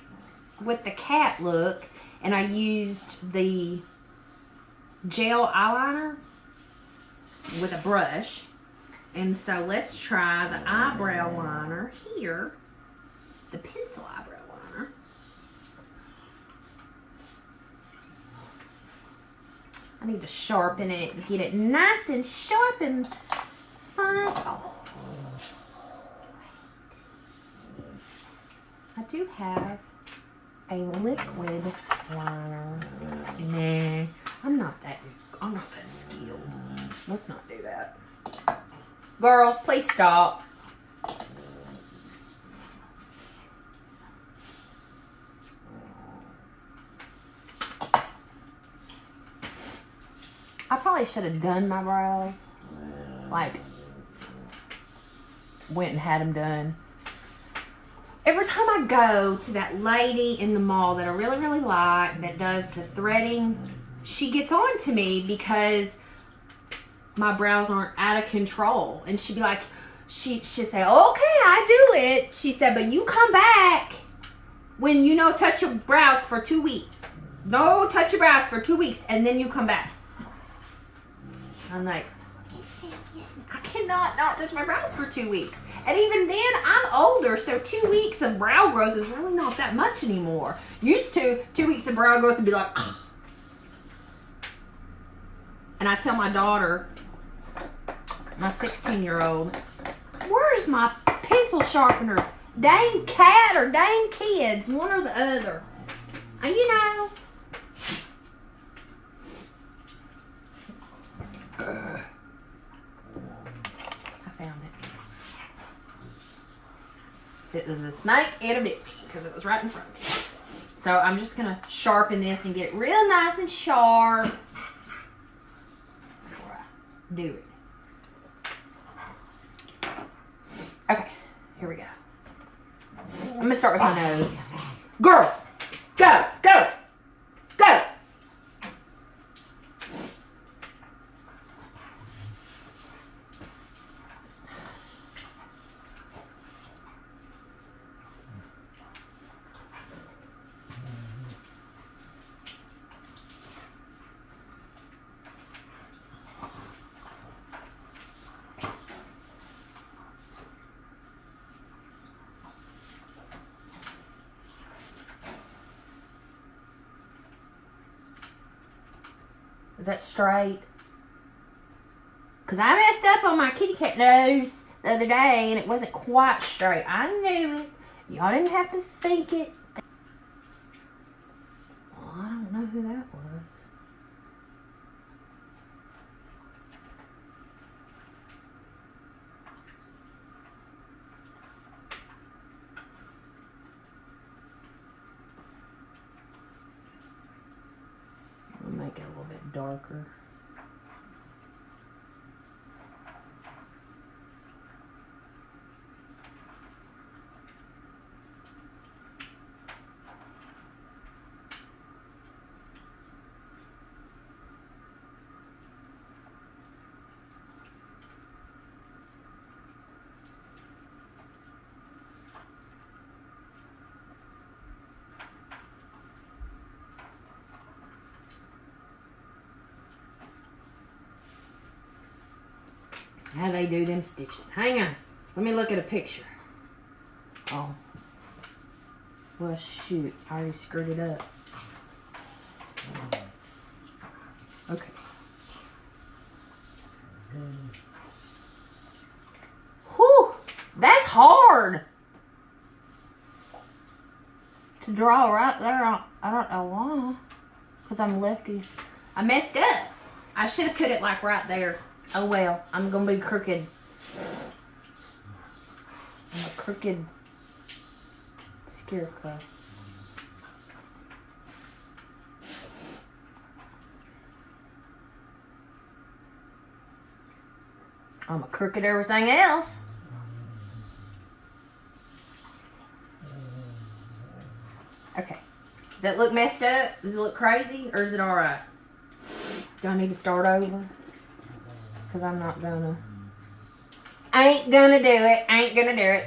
with the cat look, and I used the gel eyeliner with a brush. And so let's try the eyebrow liner here, the pencil eyebrow liner. I need to sharpen it, get it nice and sharp and fine. Oh. do have a liquid liner. Nah, I'm not that skilled. Let's not do that. Girls, please stop. I probably should have done my brows. Like, went and had them done. Every time I go to that lady in the mall that I really, really like, that does the threading, she gets on to me because my brows aren't out of control. And she'd be like, she'd say, okay, I do it. She said, but you come back when you know touch your brows for 2 weeks. No, touch your brows for 2 weeks, and then you come back. I'm like, I cannot not touch my brows for 2 weeks. And even then, I'm older, so 2 weeks of brow growth is really not that much anymore. Used to, 2 weeks of brow growth would be like, ugh. And I tell my daughter, my 16-year-old, where's my pencil sharpener? Dang cat or dang kids, one or the other. And you know, I found it. If it was a snake, it'd bit me because it was right in front of me. So I'm just going to sharpen this and get it real nice and sharp before I do it. Okay, here we go. I'm going to start with my nose. Girls, go, go, go. Is that straight? Because I messed up on my kitty cat nose the other day and it wasn't quite straight. I knew it. Y'all didn't have to think it. Well, I don't know who that was. I'll make it a little bit darker. How they do them stitches. Hang on. Let me look at a picture. Oh. Well, shoot. I already screwed it up. Okay. Whew. That's hard to draw right there. I don't know why. Because I'm lefty. I messed up. I should have put it like right there. Oh well, I'm going to be crooked. I'm a crooked scarecrow. I'm a crooked everything else. Okay. Does that look messed up? Does it look crazy? Or is it alright? Do I need to start over? Because I'm not gonna. Ain't gonna do it. Ain't gonna do it.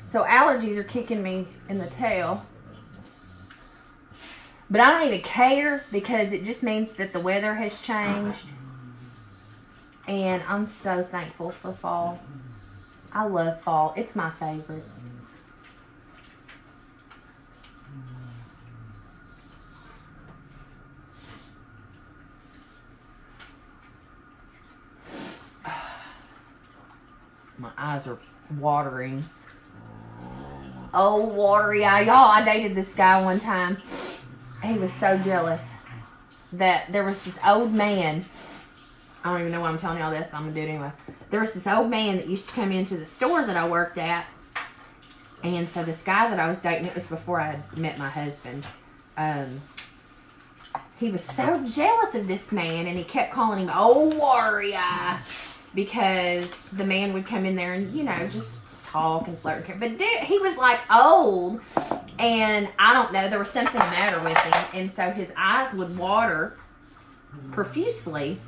So allergies are kicking me in the tail. But I don't even care because it just means that the weather has changed. And I'm so thankful for fall. I love fall. It's my favorite. My eyes are watering. Oh, watery eye. Y'all, I dated this guy one time. He was so jealous that there was this old man. I don't even know why I'm telling y'all this, but I'm going to do it anyway. There was this old man that used to come into the store that I worked at. And so this guy that I was dating, it was before I had met my husband. He was so jealous of this man, and he kept calling him old watery eye. Because the man would come in there and, you know, just talk and flirt. But dude, he was like old, and I don't know, there was something the matter with him. And so his eyes would water profusely.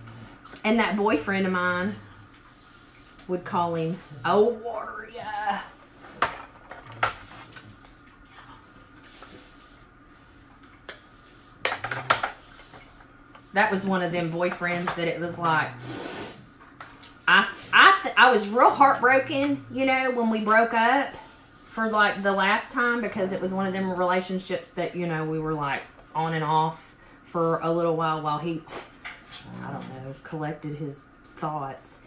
And that boyfriend of mine would call him old watery eye. That was one of them boyfriends that it was like, I was real heartbroken, you know, when we broke up for like the last time, because it was one of them relationships that, you know, we were like on and off for a little while he, I don't know, collected his thoughts.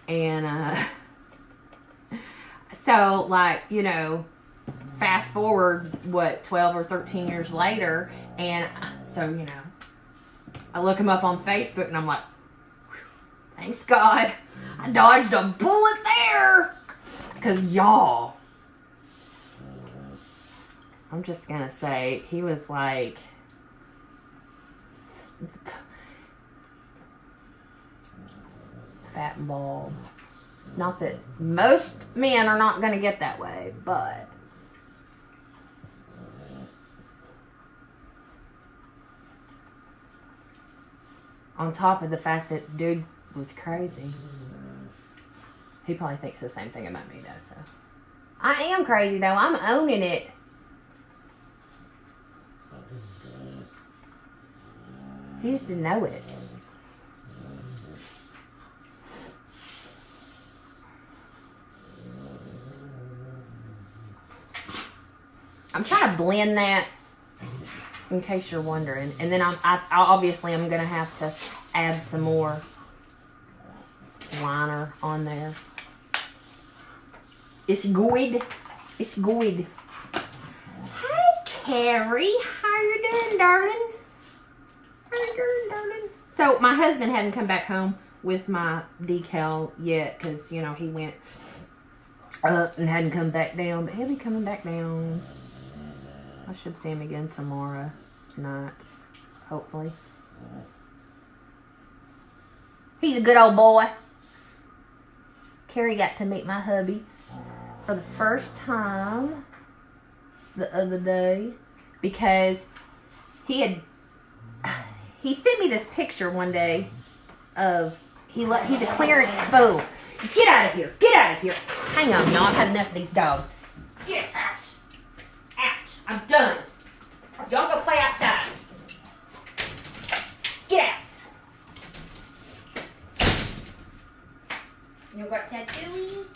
And so like, you know, fast forward, what, 12 or 13 years later, and so, you know, I look him up on Facebook and I'm like, thanks God, I dodged a bullet there. Because y'all, I'm just going to say, he was like, fat and bald. Not that most men are not going to get that way, but on top of the fact that dude was crazy. He probably thinks the same thing about me though, so. I am crazy though, I'm owning it. He used to know it. I'm trying to blend that in case you're wondering. And then I obviously I'm going to have to add some more liner on there. It's good. It's good. Hey, Carrie. How you doing, darling? How you doing, darling? So, my husband hadn't come back home with my decal yet because, you know, he went up and hadn't come back down. But he'll be coming back down. I should see him again tomorrow night, hopefully. He's a good old boy. Carrie got to meet my hubby for the first time the other day because he sent me this picture one day of he's a clearance fool. Get out of here! Get out of here! Hang on, y'all. I've had enough of these dogs. Get out! Out! I'm done. Y'all go play outside. Get out! You know what's that doing?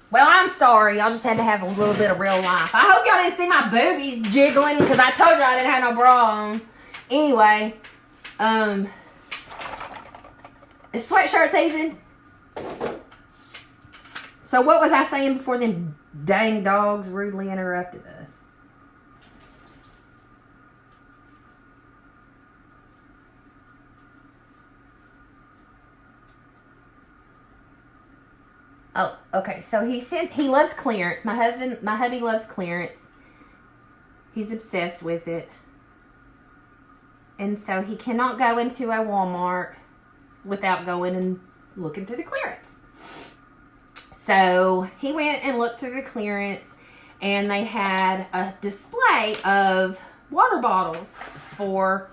Well, I'm sorry. Y'all just had to have a little bit of real life. I hope y'all didn't see my boobies jiggling because I told y'all I didn't have no bra on. Anyway, it's sweatshirt season. So what was I saying before them dang dogs rudely interrupted us? Oh, okay. So he loves clearance. My hubby loves clearance. He's obsessed with it. And so he cannot go into a Walmart without going and looking through the clearance. So he went and looked through the clearance, and they had a display of water bottles for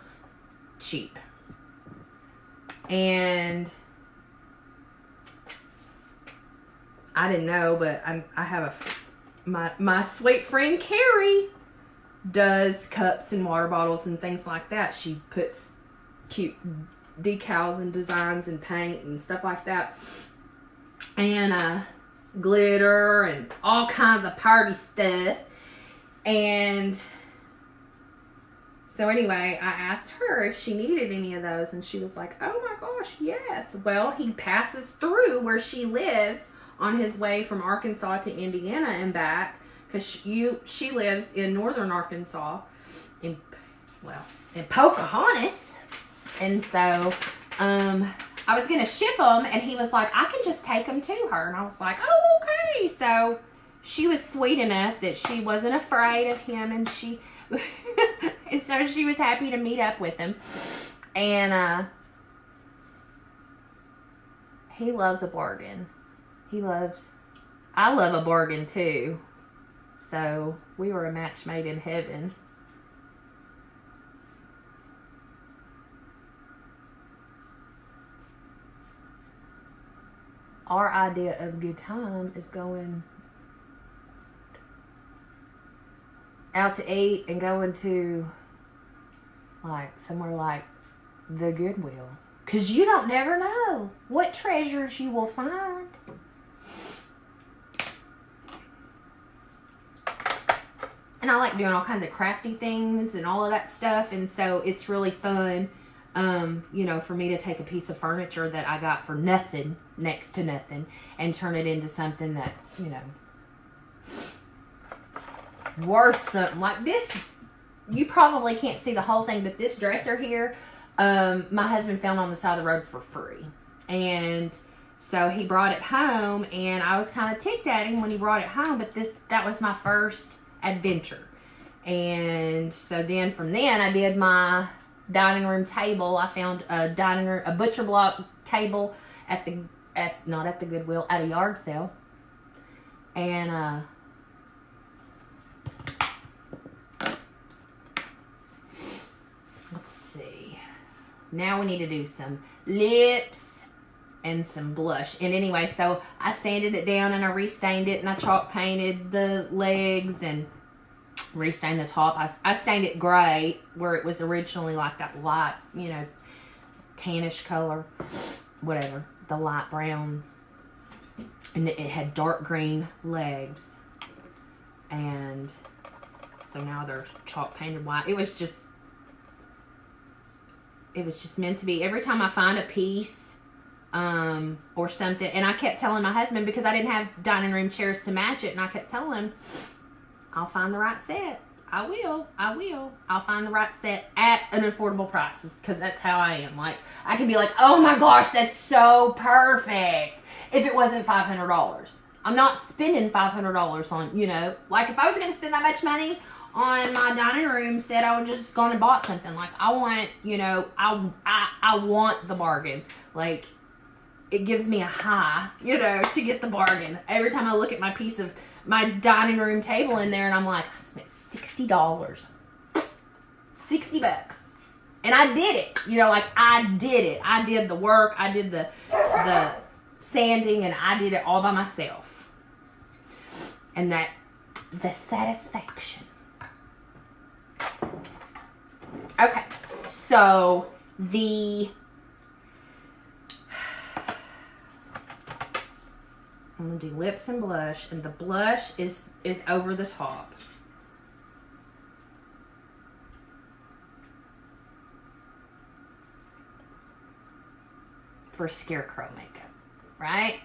cheap. And I didn't know, but I have my sweet friend Carrie does cups and water bottles and things like that. She puts cute decals and designs and paint and stuff like that, and glitter and all kinds of party stuff. And so anyway, I asked her if she needed any of those, and she was like, oh my gosh, yes. Well, he passes through where she lives on his way from Arkansas to Indiana and back, because she lives in northern Arkansas, in Pocahontas. And so I was going to ship them, and he was like, I can just take them to her. And I was like, oh, okay. So she was sweet enough that she wasn't afraid of him, and and so she was happy to meet up with him. And he loves a bargain. I love a bargain too. So we were a match made in heaven. Our idea of good time is going out to eat and going to like somewhere like the Goodwill, because you don't never know what treasures you will find. And I like doing all kinds of crafty things and all of that stuff, and so it's really fun, you know, for me to take a piece of furniture that I got for nothing, next to nothing, and turn it into something that's, you know, worth something. Like this, you probably can't see the whole thing, but this dresser here, my husband found on the side of the road for free. And so he brought it home, and I was kind of ticked at him when he brought it home, but that was my first adventure. And so then from then I did my dining room table. I found a butcher block table not at the Goodwill, at a yard sale. And let's see, now we need to do some lips and some blush. And anyway, so I sanded it down and I restained it, and I chalk painted the legs and restained the top. I stained it gray where it was originally like that light, you know, tannish color, whatever, the light brown. And it had dark green legs. And so now they're chalk painted white. It was just meant to be. Every time I find a piece or something, and I kept telling my husband, because I didn't have dining room chairs to match it, and I kept telling him, I'll find the right set. I will. I'll find the right set at an affordable price, because that's how I am. Like, I can be like, oh my gosh, that's so perfect, if it wasn't $500. I'm not spending $500 on, you know, like if I was going to spend that much money on my dining room set, I would just gone and bought something. Like, I want, you know, I want the bargain. Like, it gives me a high, you know, to get the bargain. Every time I look at my dining room table in there, and I'm like, I spent $60. $60. And I did it. You know, like, I did it. I did the work. I did the sanding, and I did it all by myself. And the satisfaction. Okay. So, I'm going to do lips and blush, and the blush is over the top. For scarecrow makeup, right?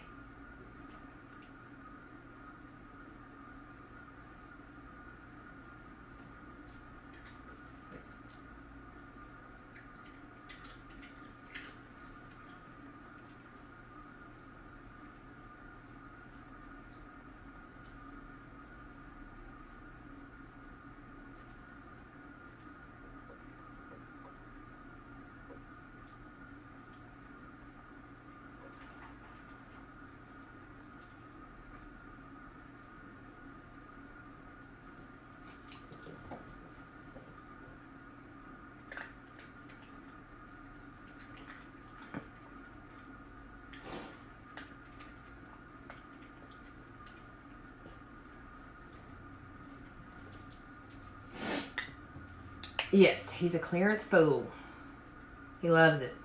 Yes, he's a clearance fool. He loves it.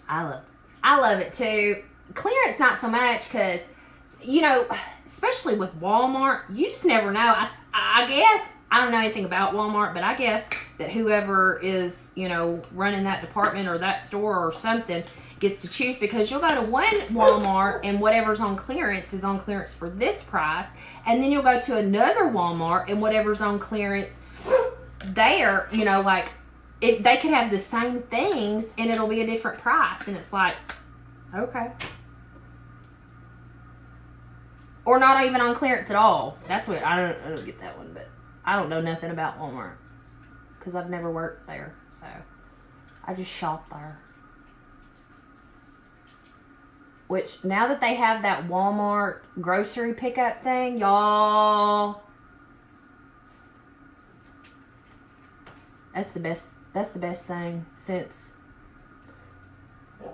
I love it too. Clearance not so much because, you know, especially with Walmart, you just never know. I guess, I don't know anything about Walmart, but I guess that whoever is, you know, running that department or that store or something gets to choose, because you'll go to one Walmart and whatever's on clearance is on clearance for this price, and then you'll go to another Walmart and whatever's on clearance there, you know, like, they could have the same things and it'll be a different price, and it's like, okay. Or not even on clearance at all. That's what, I don't get that one, but I don't know nothing about Walmart because I've never worked there, so I just shop there. Which, now that they have that Walmart grocery pickup thing, y'all, that's the best thing since,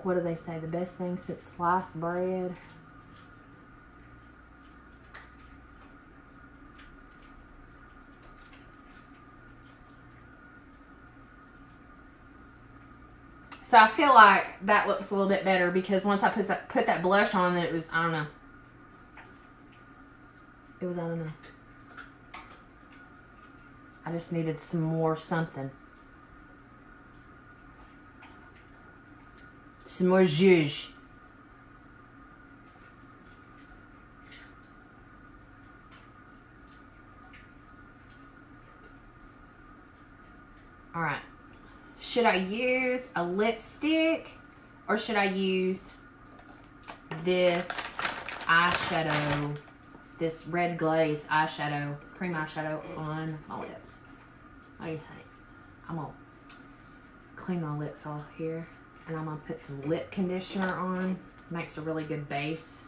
what do they say, the best thing since sliced bread. So I feel like that looks a little bit better because once I put that blush on, then it was, I don't know. It was, I don't know. I just needed some more something. Some more zhuzh. All right. Should I use a lipstick or should I use this eyeshadow, this red glazed eyeshadow, cream eyeshadow on my lips? What do you think? I'm going to clean my lips off here and I'm going to put some lip conditioner on. Makes a really good base.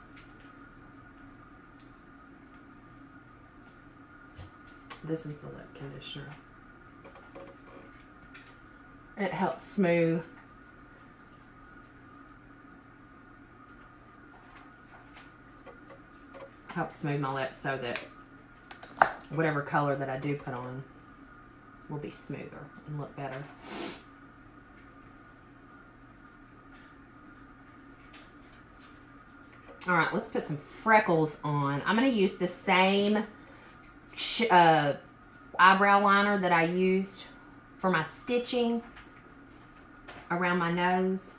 This is the lip conditioner. It helps smooth. Helps smooth my lips so that whatever color that I do put on will be smoother and look better. All right, let's put some freckles on. I'm going to use the same eyebrow liner that I used for my stitching around my nose.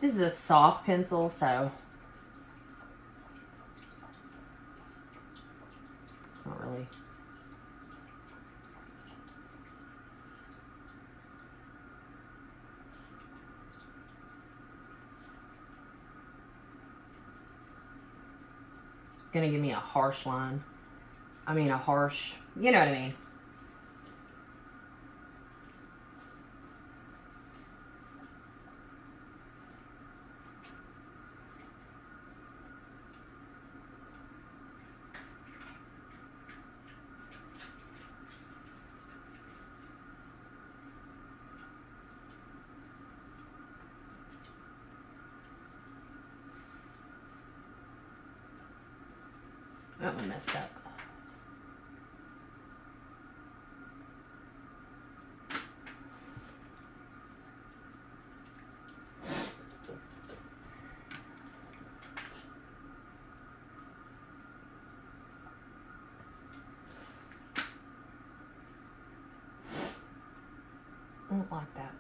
This is a soft pencil, so it's not really. Gonna give me a harsh line. I mean, a harsh, you know what I mean. That one messed up. I don't like that.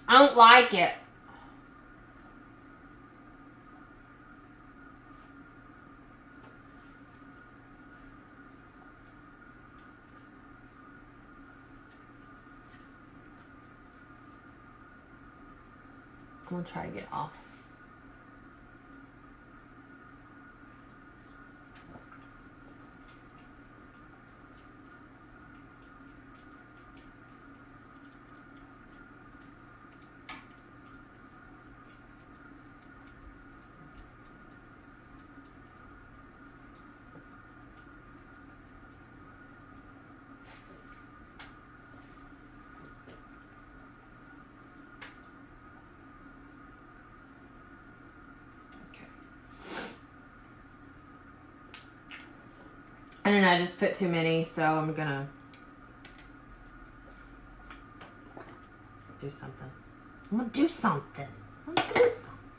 I don't like it. I'm gonna try to get it off. And then I just put too many, so I'm gonna do something. I'm gonna do something. I'm gonna do something.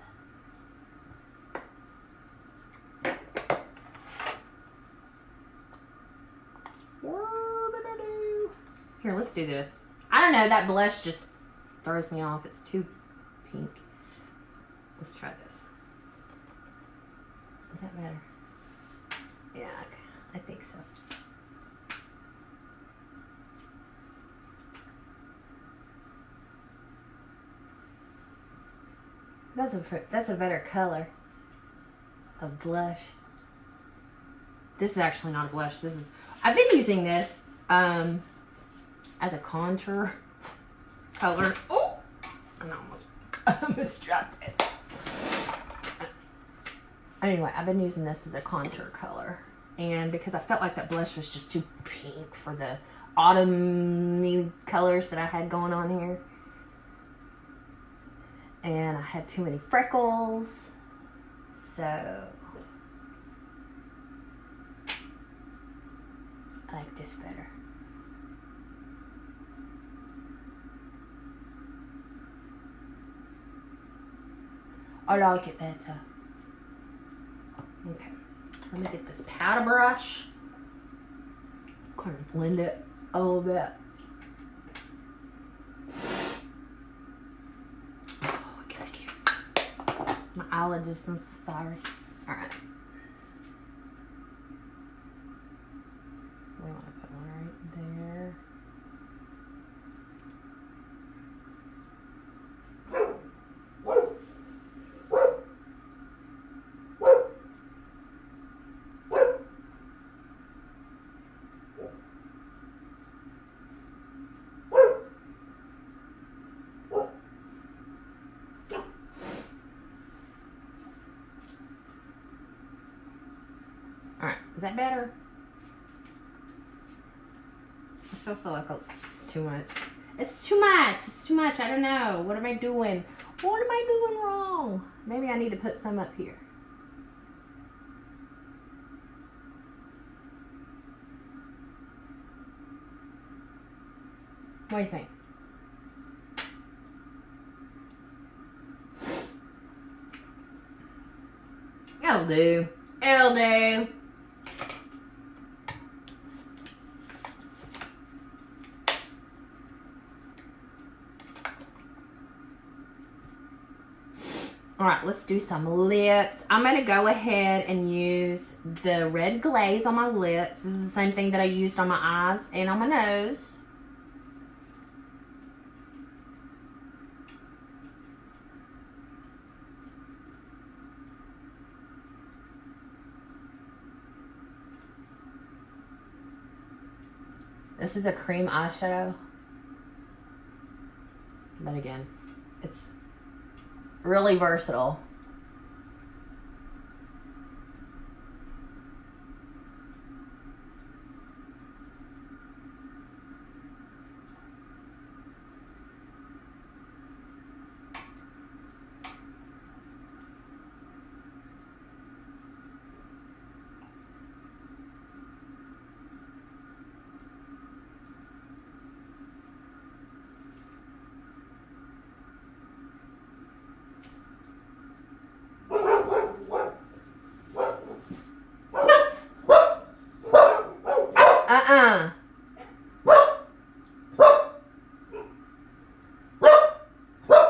What did I do? Here, let's do this. I don't know, that blush just throws me off. It's too pink. Let's try this. Is that better? Yeah, okay. I think so. That's a better color of blush. This is actually not a blush. I've been using this as a contour color. Oh, I almost dropped it. Anyway, I've been using this as a contour color. And because I felt like that blush was just too pink for the autumn-y colors that I had going on here. And I had too many freckles. So I like this better. I like it better. Okay. Let me get this powder brush. Kind of blend it a little bit. Oh, excuse me. My allergist, I'm sorry. Alright. We want to put one right there. Is that better? I still feel like it's too much. It's too much. It's too much. I don't know. What am I doing? What am I doing wrong? Maybe I need to put some up here. What do you think? It'll do. It'll do. All right, let's do some lips. I'm going to go ahead and use the red glaze on my lips. This is the same thing that I used on my eyes and on my nose. This is a cream eyeshadow. But again, it's really versatile.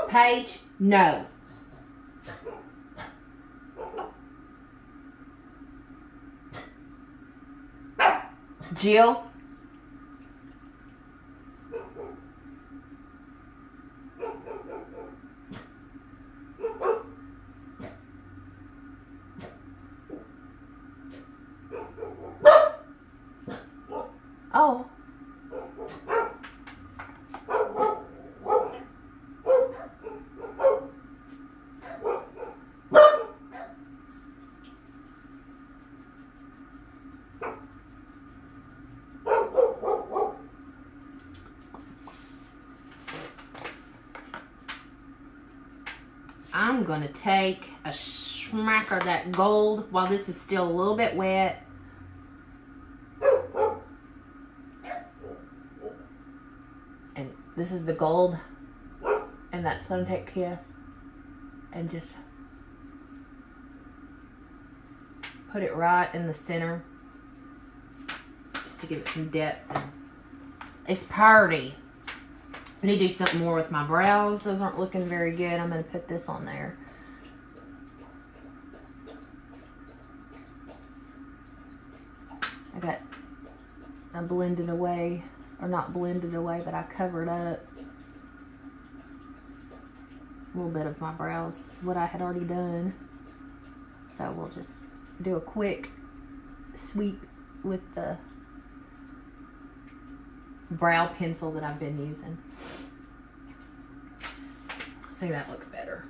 Paige, no. Jill. I'm going to take a smack of that gold while this is still a little bit wet. And this is the gold and that Suntech here. And just put it right in the center. Just to give it some depth. It's pretty. I need to do something more with my brows. Those aren't looking very good. I'm going to put this on there. I blended away, or not blended away, but I covered up a little bit of my brows, what I had already done. So we'll just do a quick sweep with the brow pencil that I've been using. See, that looks better.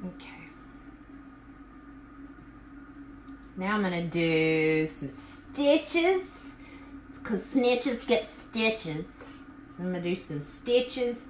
Okay. Now I'm going to do some stitches, because snitches get stitches. I'm going to do some stitches.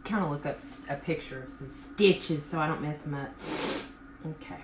Kind of look up a picture of some stitches so I don't mess them up. Okay.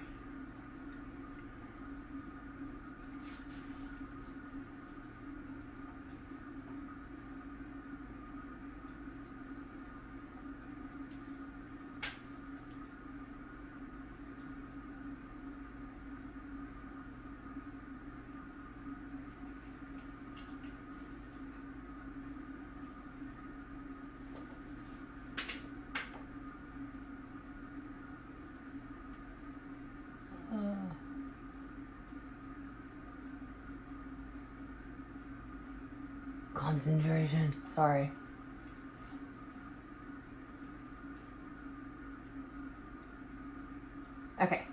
Concentration. Sorry. Okay.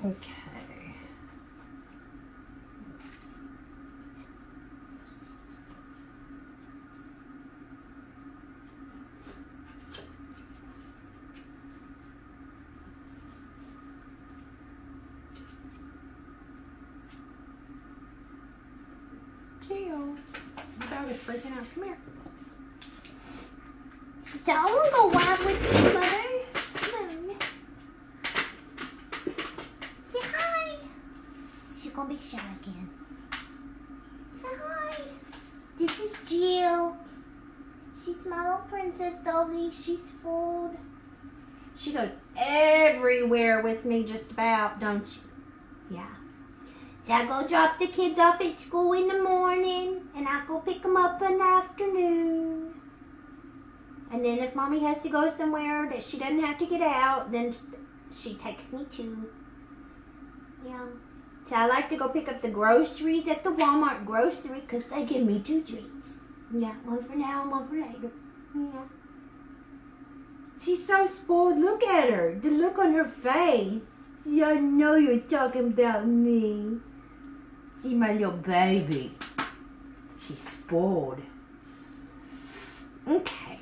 Okay. Jill, my dog is freaking out. Come here. So I want to go wild with you, Mother. Come on. Say hi. She's going to be shy again. Say hi. This is Jill. She's my little princess doggy. She's spoiled. She goes everywhere with me just about, don't you? Yeah. So I go drop the kids off at school in the morning, and I go pick them up in the afternoon. And then if Mommy has to go somewhere that she doesn't have to get out, then she takes me too. Yeah. So I like to go pick up the groceries at the Walmart grocery because they give me 2 treats. Yeah, one for now and one for later. Yeah. She's so spoiled. Look at her. The look on her face. See, I know you're talking about me. See my little baby. She's spoiled. Okay.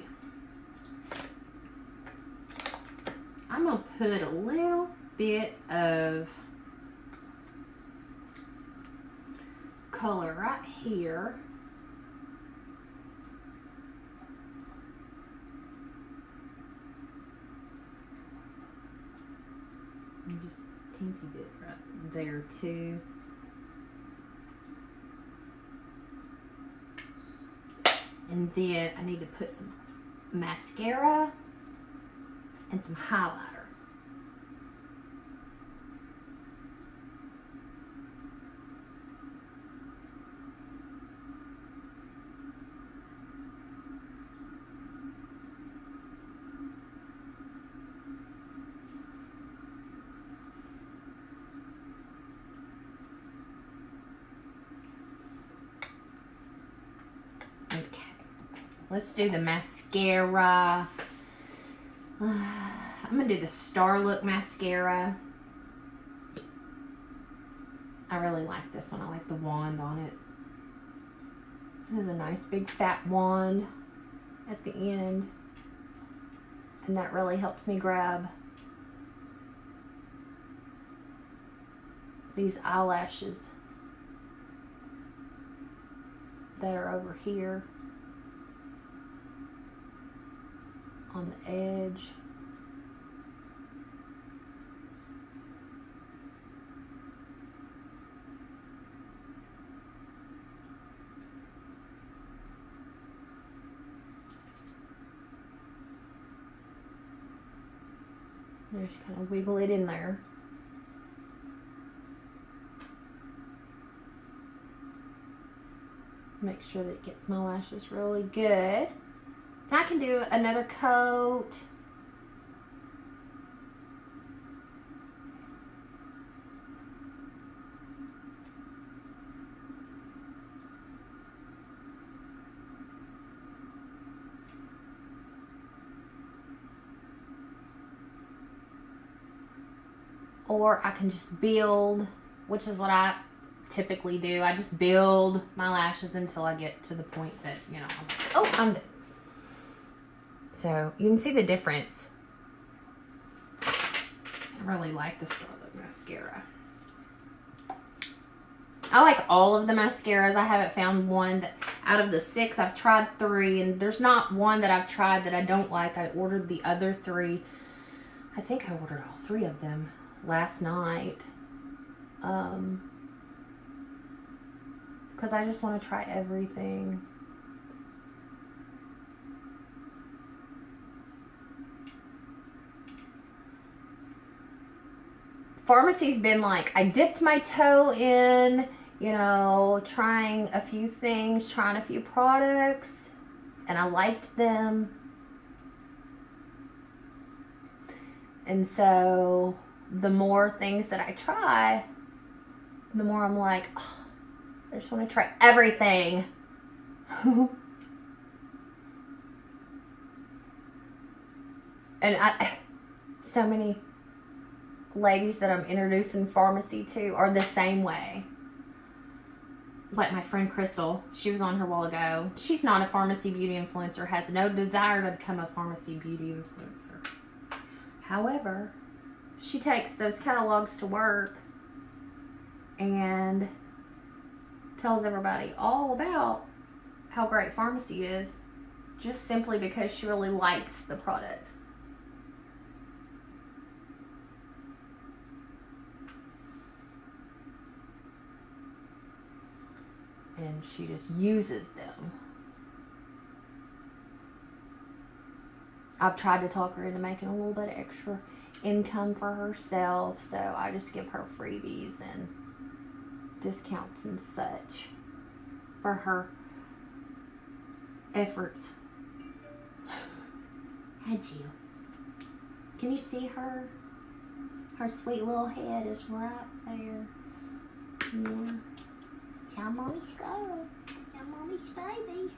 I'm going to put a little bit of color right here. And just a teensy bit right there too. And then I need to put some mascara and some highlighter. Let's do the mascara. I'm going to do the Star Look mascara. I really like this one. I like the wand on it. It has a nice big fat wand at the end. And that really helps me grab these eyelashes that are over here on the edge. Just kind of wiggle it in there. Make sure that it gets my lashes really good. I can do another coat. Or I can just build, which is what I typically do. I just build my lashes until I get to the point that, you know, oh, I'm done. So you can see the difference. I really like the Star Look mascara. I like all of the mascaras. I haven't found one that, out of the 6, I've tried 3, and there's not one that I've tried that I don't like. I ordered the other 3. I think I ordered all 3 of them last night. Because I just want to try everything. Pharmacy's been like, I dipped my toe in, you know, trying a few things, trying a few products, and I liked them. And so the more things that I try, the more I'm like, oh, I just want to try everything. And so many ladies that I'm introducing pharmacy to are the same way. Like my friend Crystal, she was on here a while ago. She's not a pharmacy beauty influencer, has no desire to become a pharmacy beauty influencer. However, she takes those catalogs to work and tells everybody all about how great pharmacy is, just simply because she really likes the products. And she just uses them. I've tried to talk her into making a little bit of extra income for herself, so I just give her freebies and discounts and such for her efforts. Had you? Can you see her? Her sweet little head is right there. Yeah. Tell mommy's girl. Tell mommy's baby.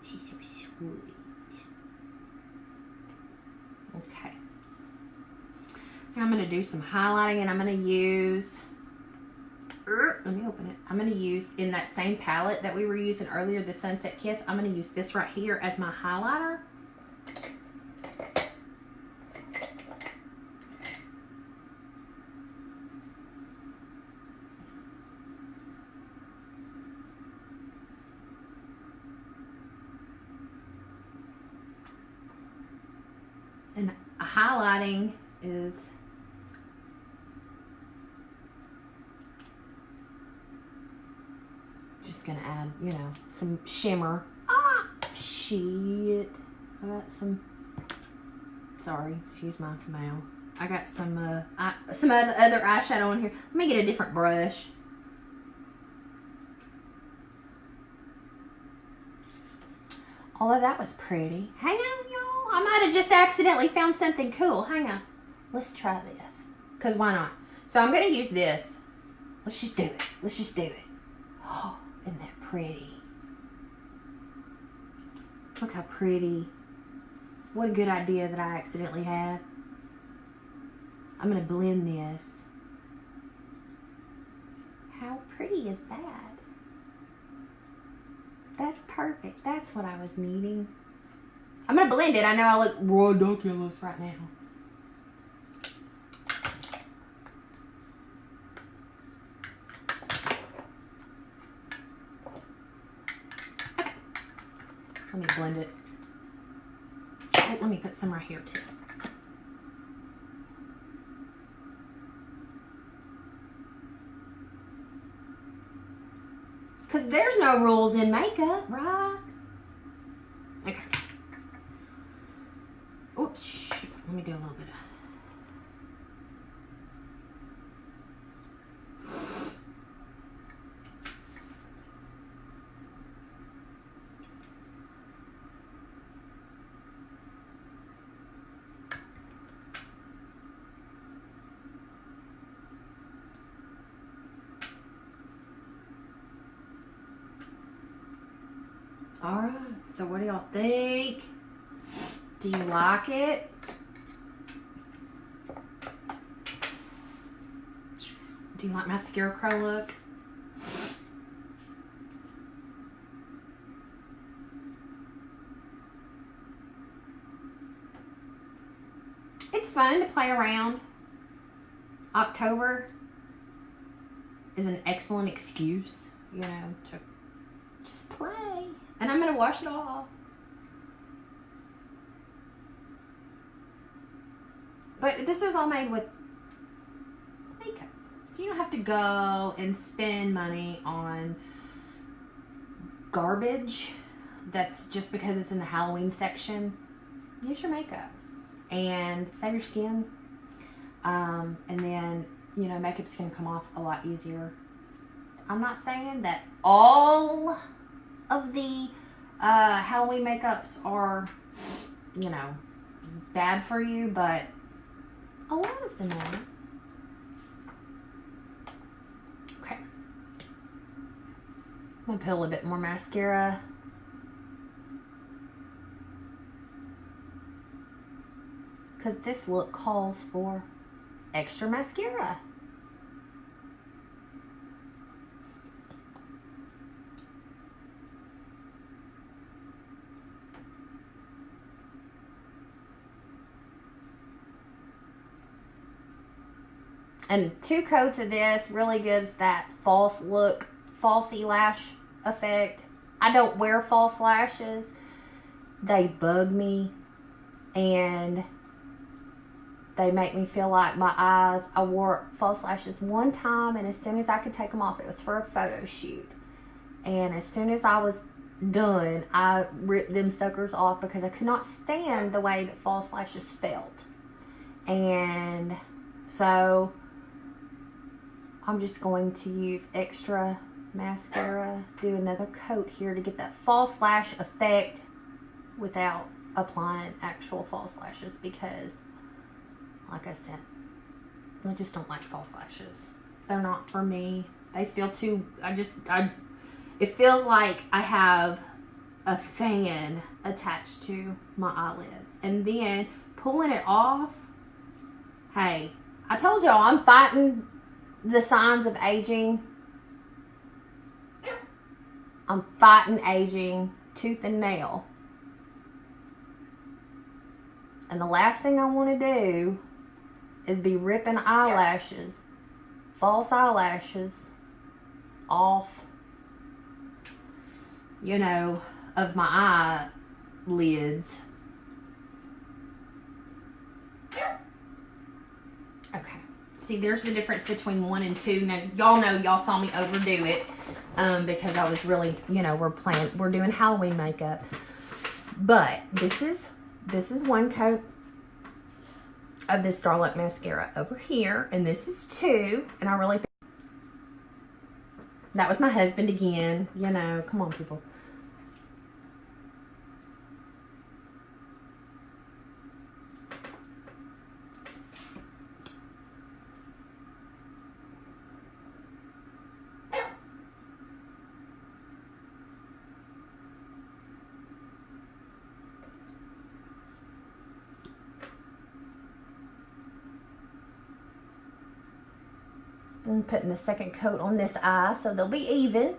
She's so sweet. Okay. Now I'm going to do some highlighting, and I'm going to use, let me open it. I'm going to use, in that same palette that we were using earlier, the Sunset Kiss, I'm going to use this right here as my highlighter. And highlighting is just gonna add, you know, some shimmer. Ah, shit. I got some, sorry, excuse my mouth. I got some other eyeshadow on here. Let me get a different brush. Although that was pretty. Hang on, y'all. I might have just accidentally found something cool. Hang on. Let's try this. Because why not? So I'm going to use this. Let's just do it. Let's just do it. Oh, isn't that pretty? Look how pretty. What a good idea that I accidentally had. I'm going to blend this. How pretty is that? That's perfect. That's what I was needing. I'm going to blend it. I know I look ridiculous right now. Okay. Let me blend it. Oh, let me put some right here too. Because there's no rules in makeup, right? Okay. Oops, shoot. Let me do a little bit of... All right, so what do y'all think? Do you like it? Do you like my scarecrow look? It's fun to play around. October is an excellent excuse, you know, to just play. And I'm going to wash it off. But this was all made with makeup. So you don't have to go and spend money on garbage that's just because it's in the Halloween section. Use your makeup and save your skin. And then, you know, makeup's going to come off a lot easier. I'm not saying that all of the Halloween makeups are, you know, bad for you, but a lot of them are. Okay. I'm going to put a little bit more mascara. because this look calls for extra mascara. And 2 coats of this really gives that false look, falsy lash effect. I don't wear false lashes. They bug me and they make me feel like my eyes. I wore false lashes one time, and as soon as I could take them off, it was for a photo shoot. And as soon as I was done, I ripped them suckers off because I could not stand the way that false lashes felt. And so I'm just going to use extra mascara, do another coat here to get that false lash effect without applying actual false lashes, because like I said, I just don't like false lashes. They're not for me. They feel too, it feels like I have a fan attached to my eyelids. And then pulling it off, hey, I told y'all I'm fighting the signs of aging. I'm fighting aging tooth and nail. And the last thing I want to do is be ripping eyelashes, false eyelashes, off, you know, of my eyelids. Okay. See, there's the difference between 1 and 2. Now, y'all know y'all saw me overdo it because I was really, you know, we're doing Halloween makeup. But this is 1 coat of this Starlight mascara over here, and this is 2, and I really think that was my husband again, you know, come on people. I'm putting a second coat on this eye so they'll be even.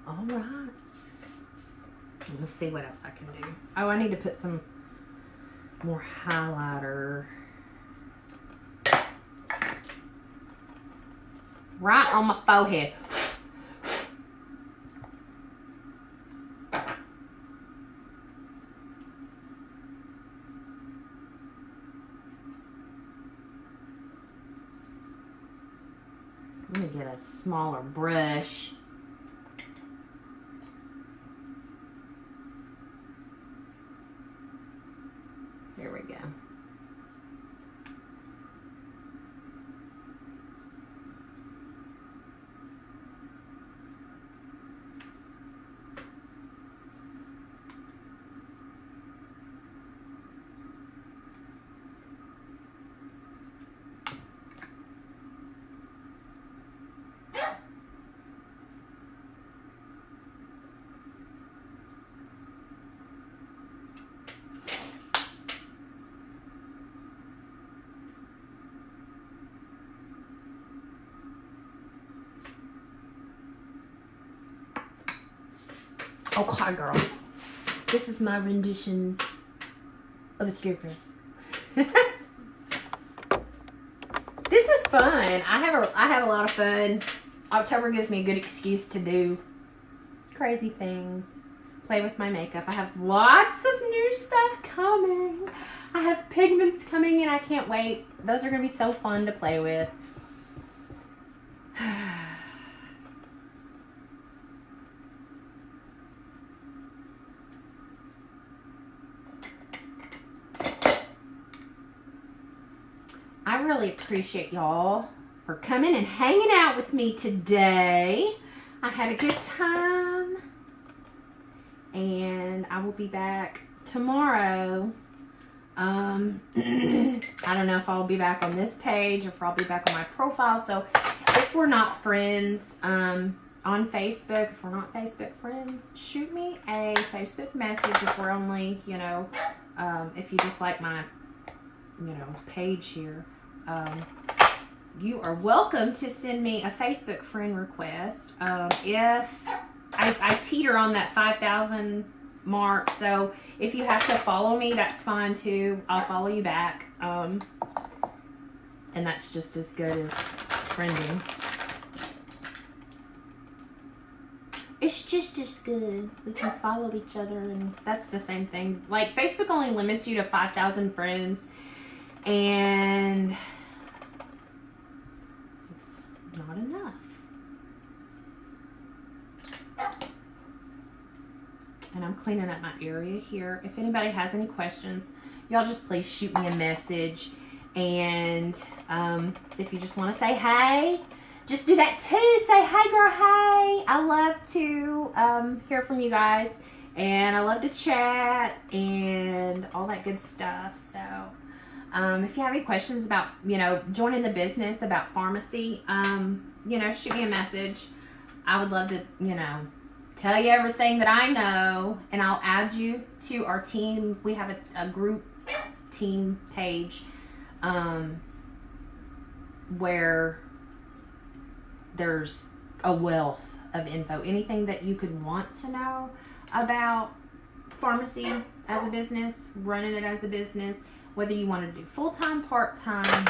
All right. Let's see what else I can do. Oh, I need to put some more highlighter right on my forehead. Let me get a smaller brush. Here we go. Okay, girls. This is my rendition of a scarecrow. This was fun. I have a lot of fun. October gives me a good excuse to do crazy things. Play with my makeup. I have lots of new stuff coming. I have pigments coming and I can't wait. Those are going to be so fun to play with. really appreciate y'all for coming and hanging out with me today. I had a good time. And I will be back tomorrow. I don't know if I'll be back on this page or if I'll be back on my profile. So if we're not friends on Facebook, if we're not Facebook friends, shoot me a Facebook message. If we're only, you know, if you just like my, you know, page here, you are welcome to send me a Facebook friend request. If I teeter on that 5,000 mark, so if you have to follow me, that's fine too. I'll follow you back. And that's just as good as friending. It's just as good. We can follow each other, and that's the same thing. Like, Facebook only limits you to 5,000 friends, and it's not enough. And I'm cleaning up my area here. If anybody has any questions, y'all just please shoot me a message. And if you just want to say hey, just do that too. Say, hey girl, hey. I love to hear from you guys. And I love to chat and all that good stuff. So if you have any questions about, you know, joining the business, about pharmacy, you know, shoot me a message. I would love to, you know, tell you everything that I know, and I'll add you to our team. We have a group team page where there's a wealth of info. Anything that you could want to know about pharmacy as a business, running it as a business, whether you want to do full-time, part-time,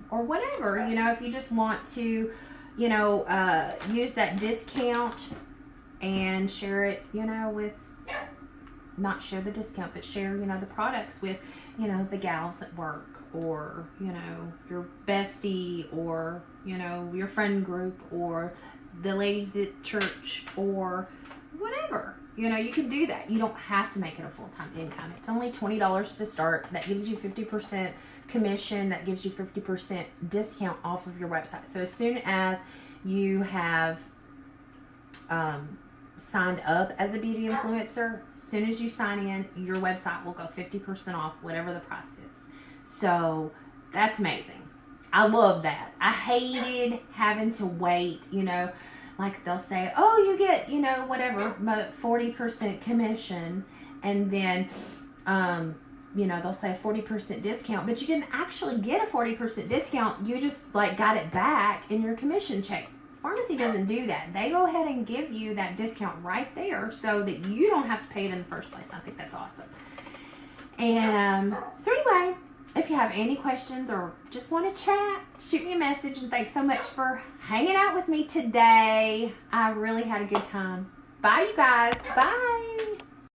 or whatever. You know, if you just want to, you know, use that discount and share it, you know, with, not share the discount, but share, you know, the products with, you know, the gals at work, or, you know, your bestie, or, you know, your friend group, or the ladies at church, or whatever. You know, you can do that. You don't have to make it a full-time income. It's only $20 to start. That gives you 50% commission. That gives you 50% discount off of your website. So as soon as you have signed up as a beauty influencer, as soon as you sign in, your website will go 50% off whatever the price is. So that's amazing. I love that. I hated having to wait, you know, like they'll say, oh, you get, you know, whatever, 40% commission, and then, you know, they'll say 40% discount, but you didn't actually get a 40% discount. You just like got it back in your commission check. Pharmacy doesn't do that. They go ahead and give you that discount right there so that you don't have to pay it in the first place. I think that's awesome. And so anyway, if you have any questions or just want to chat, shoot me a message. And thanks so much for hanging out with me today. I really had a good time. Bye, you guys. Bye.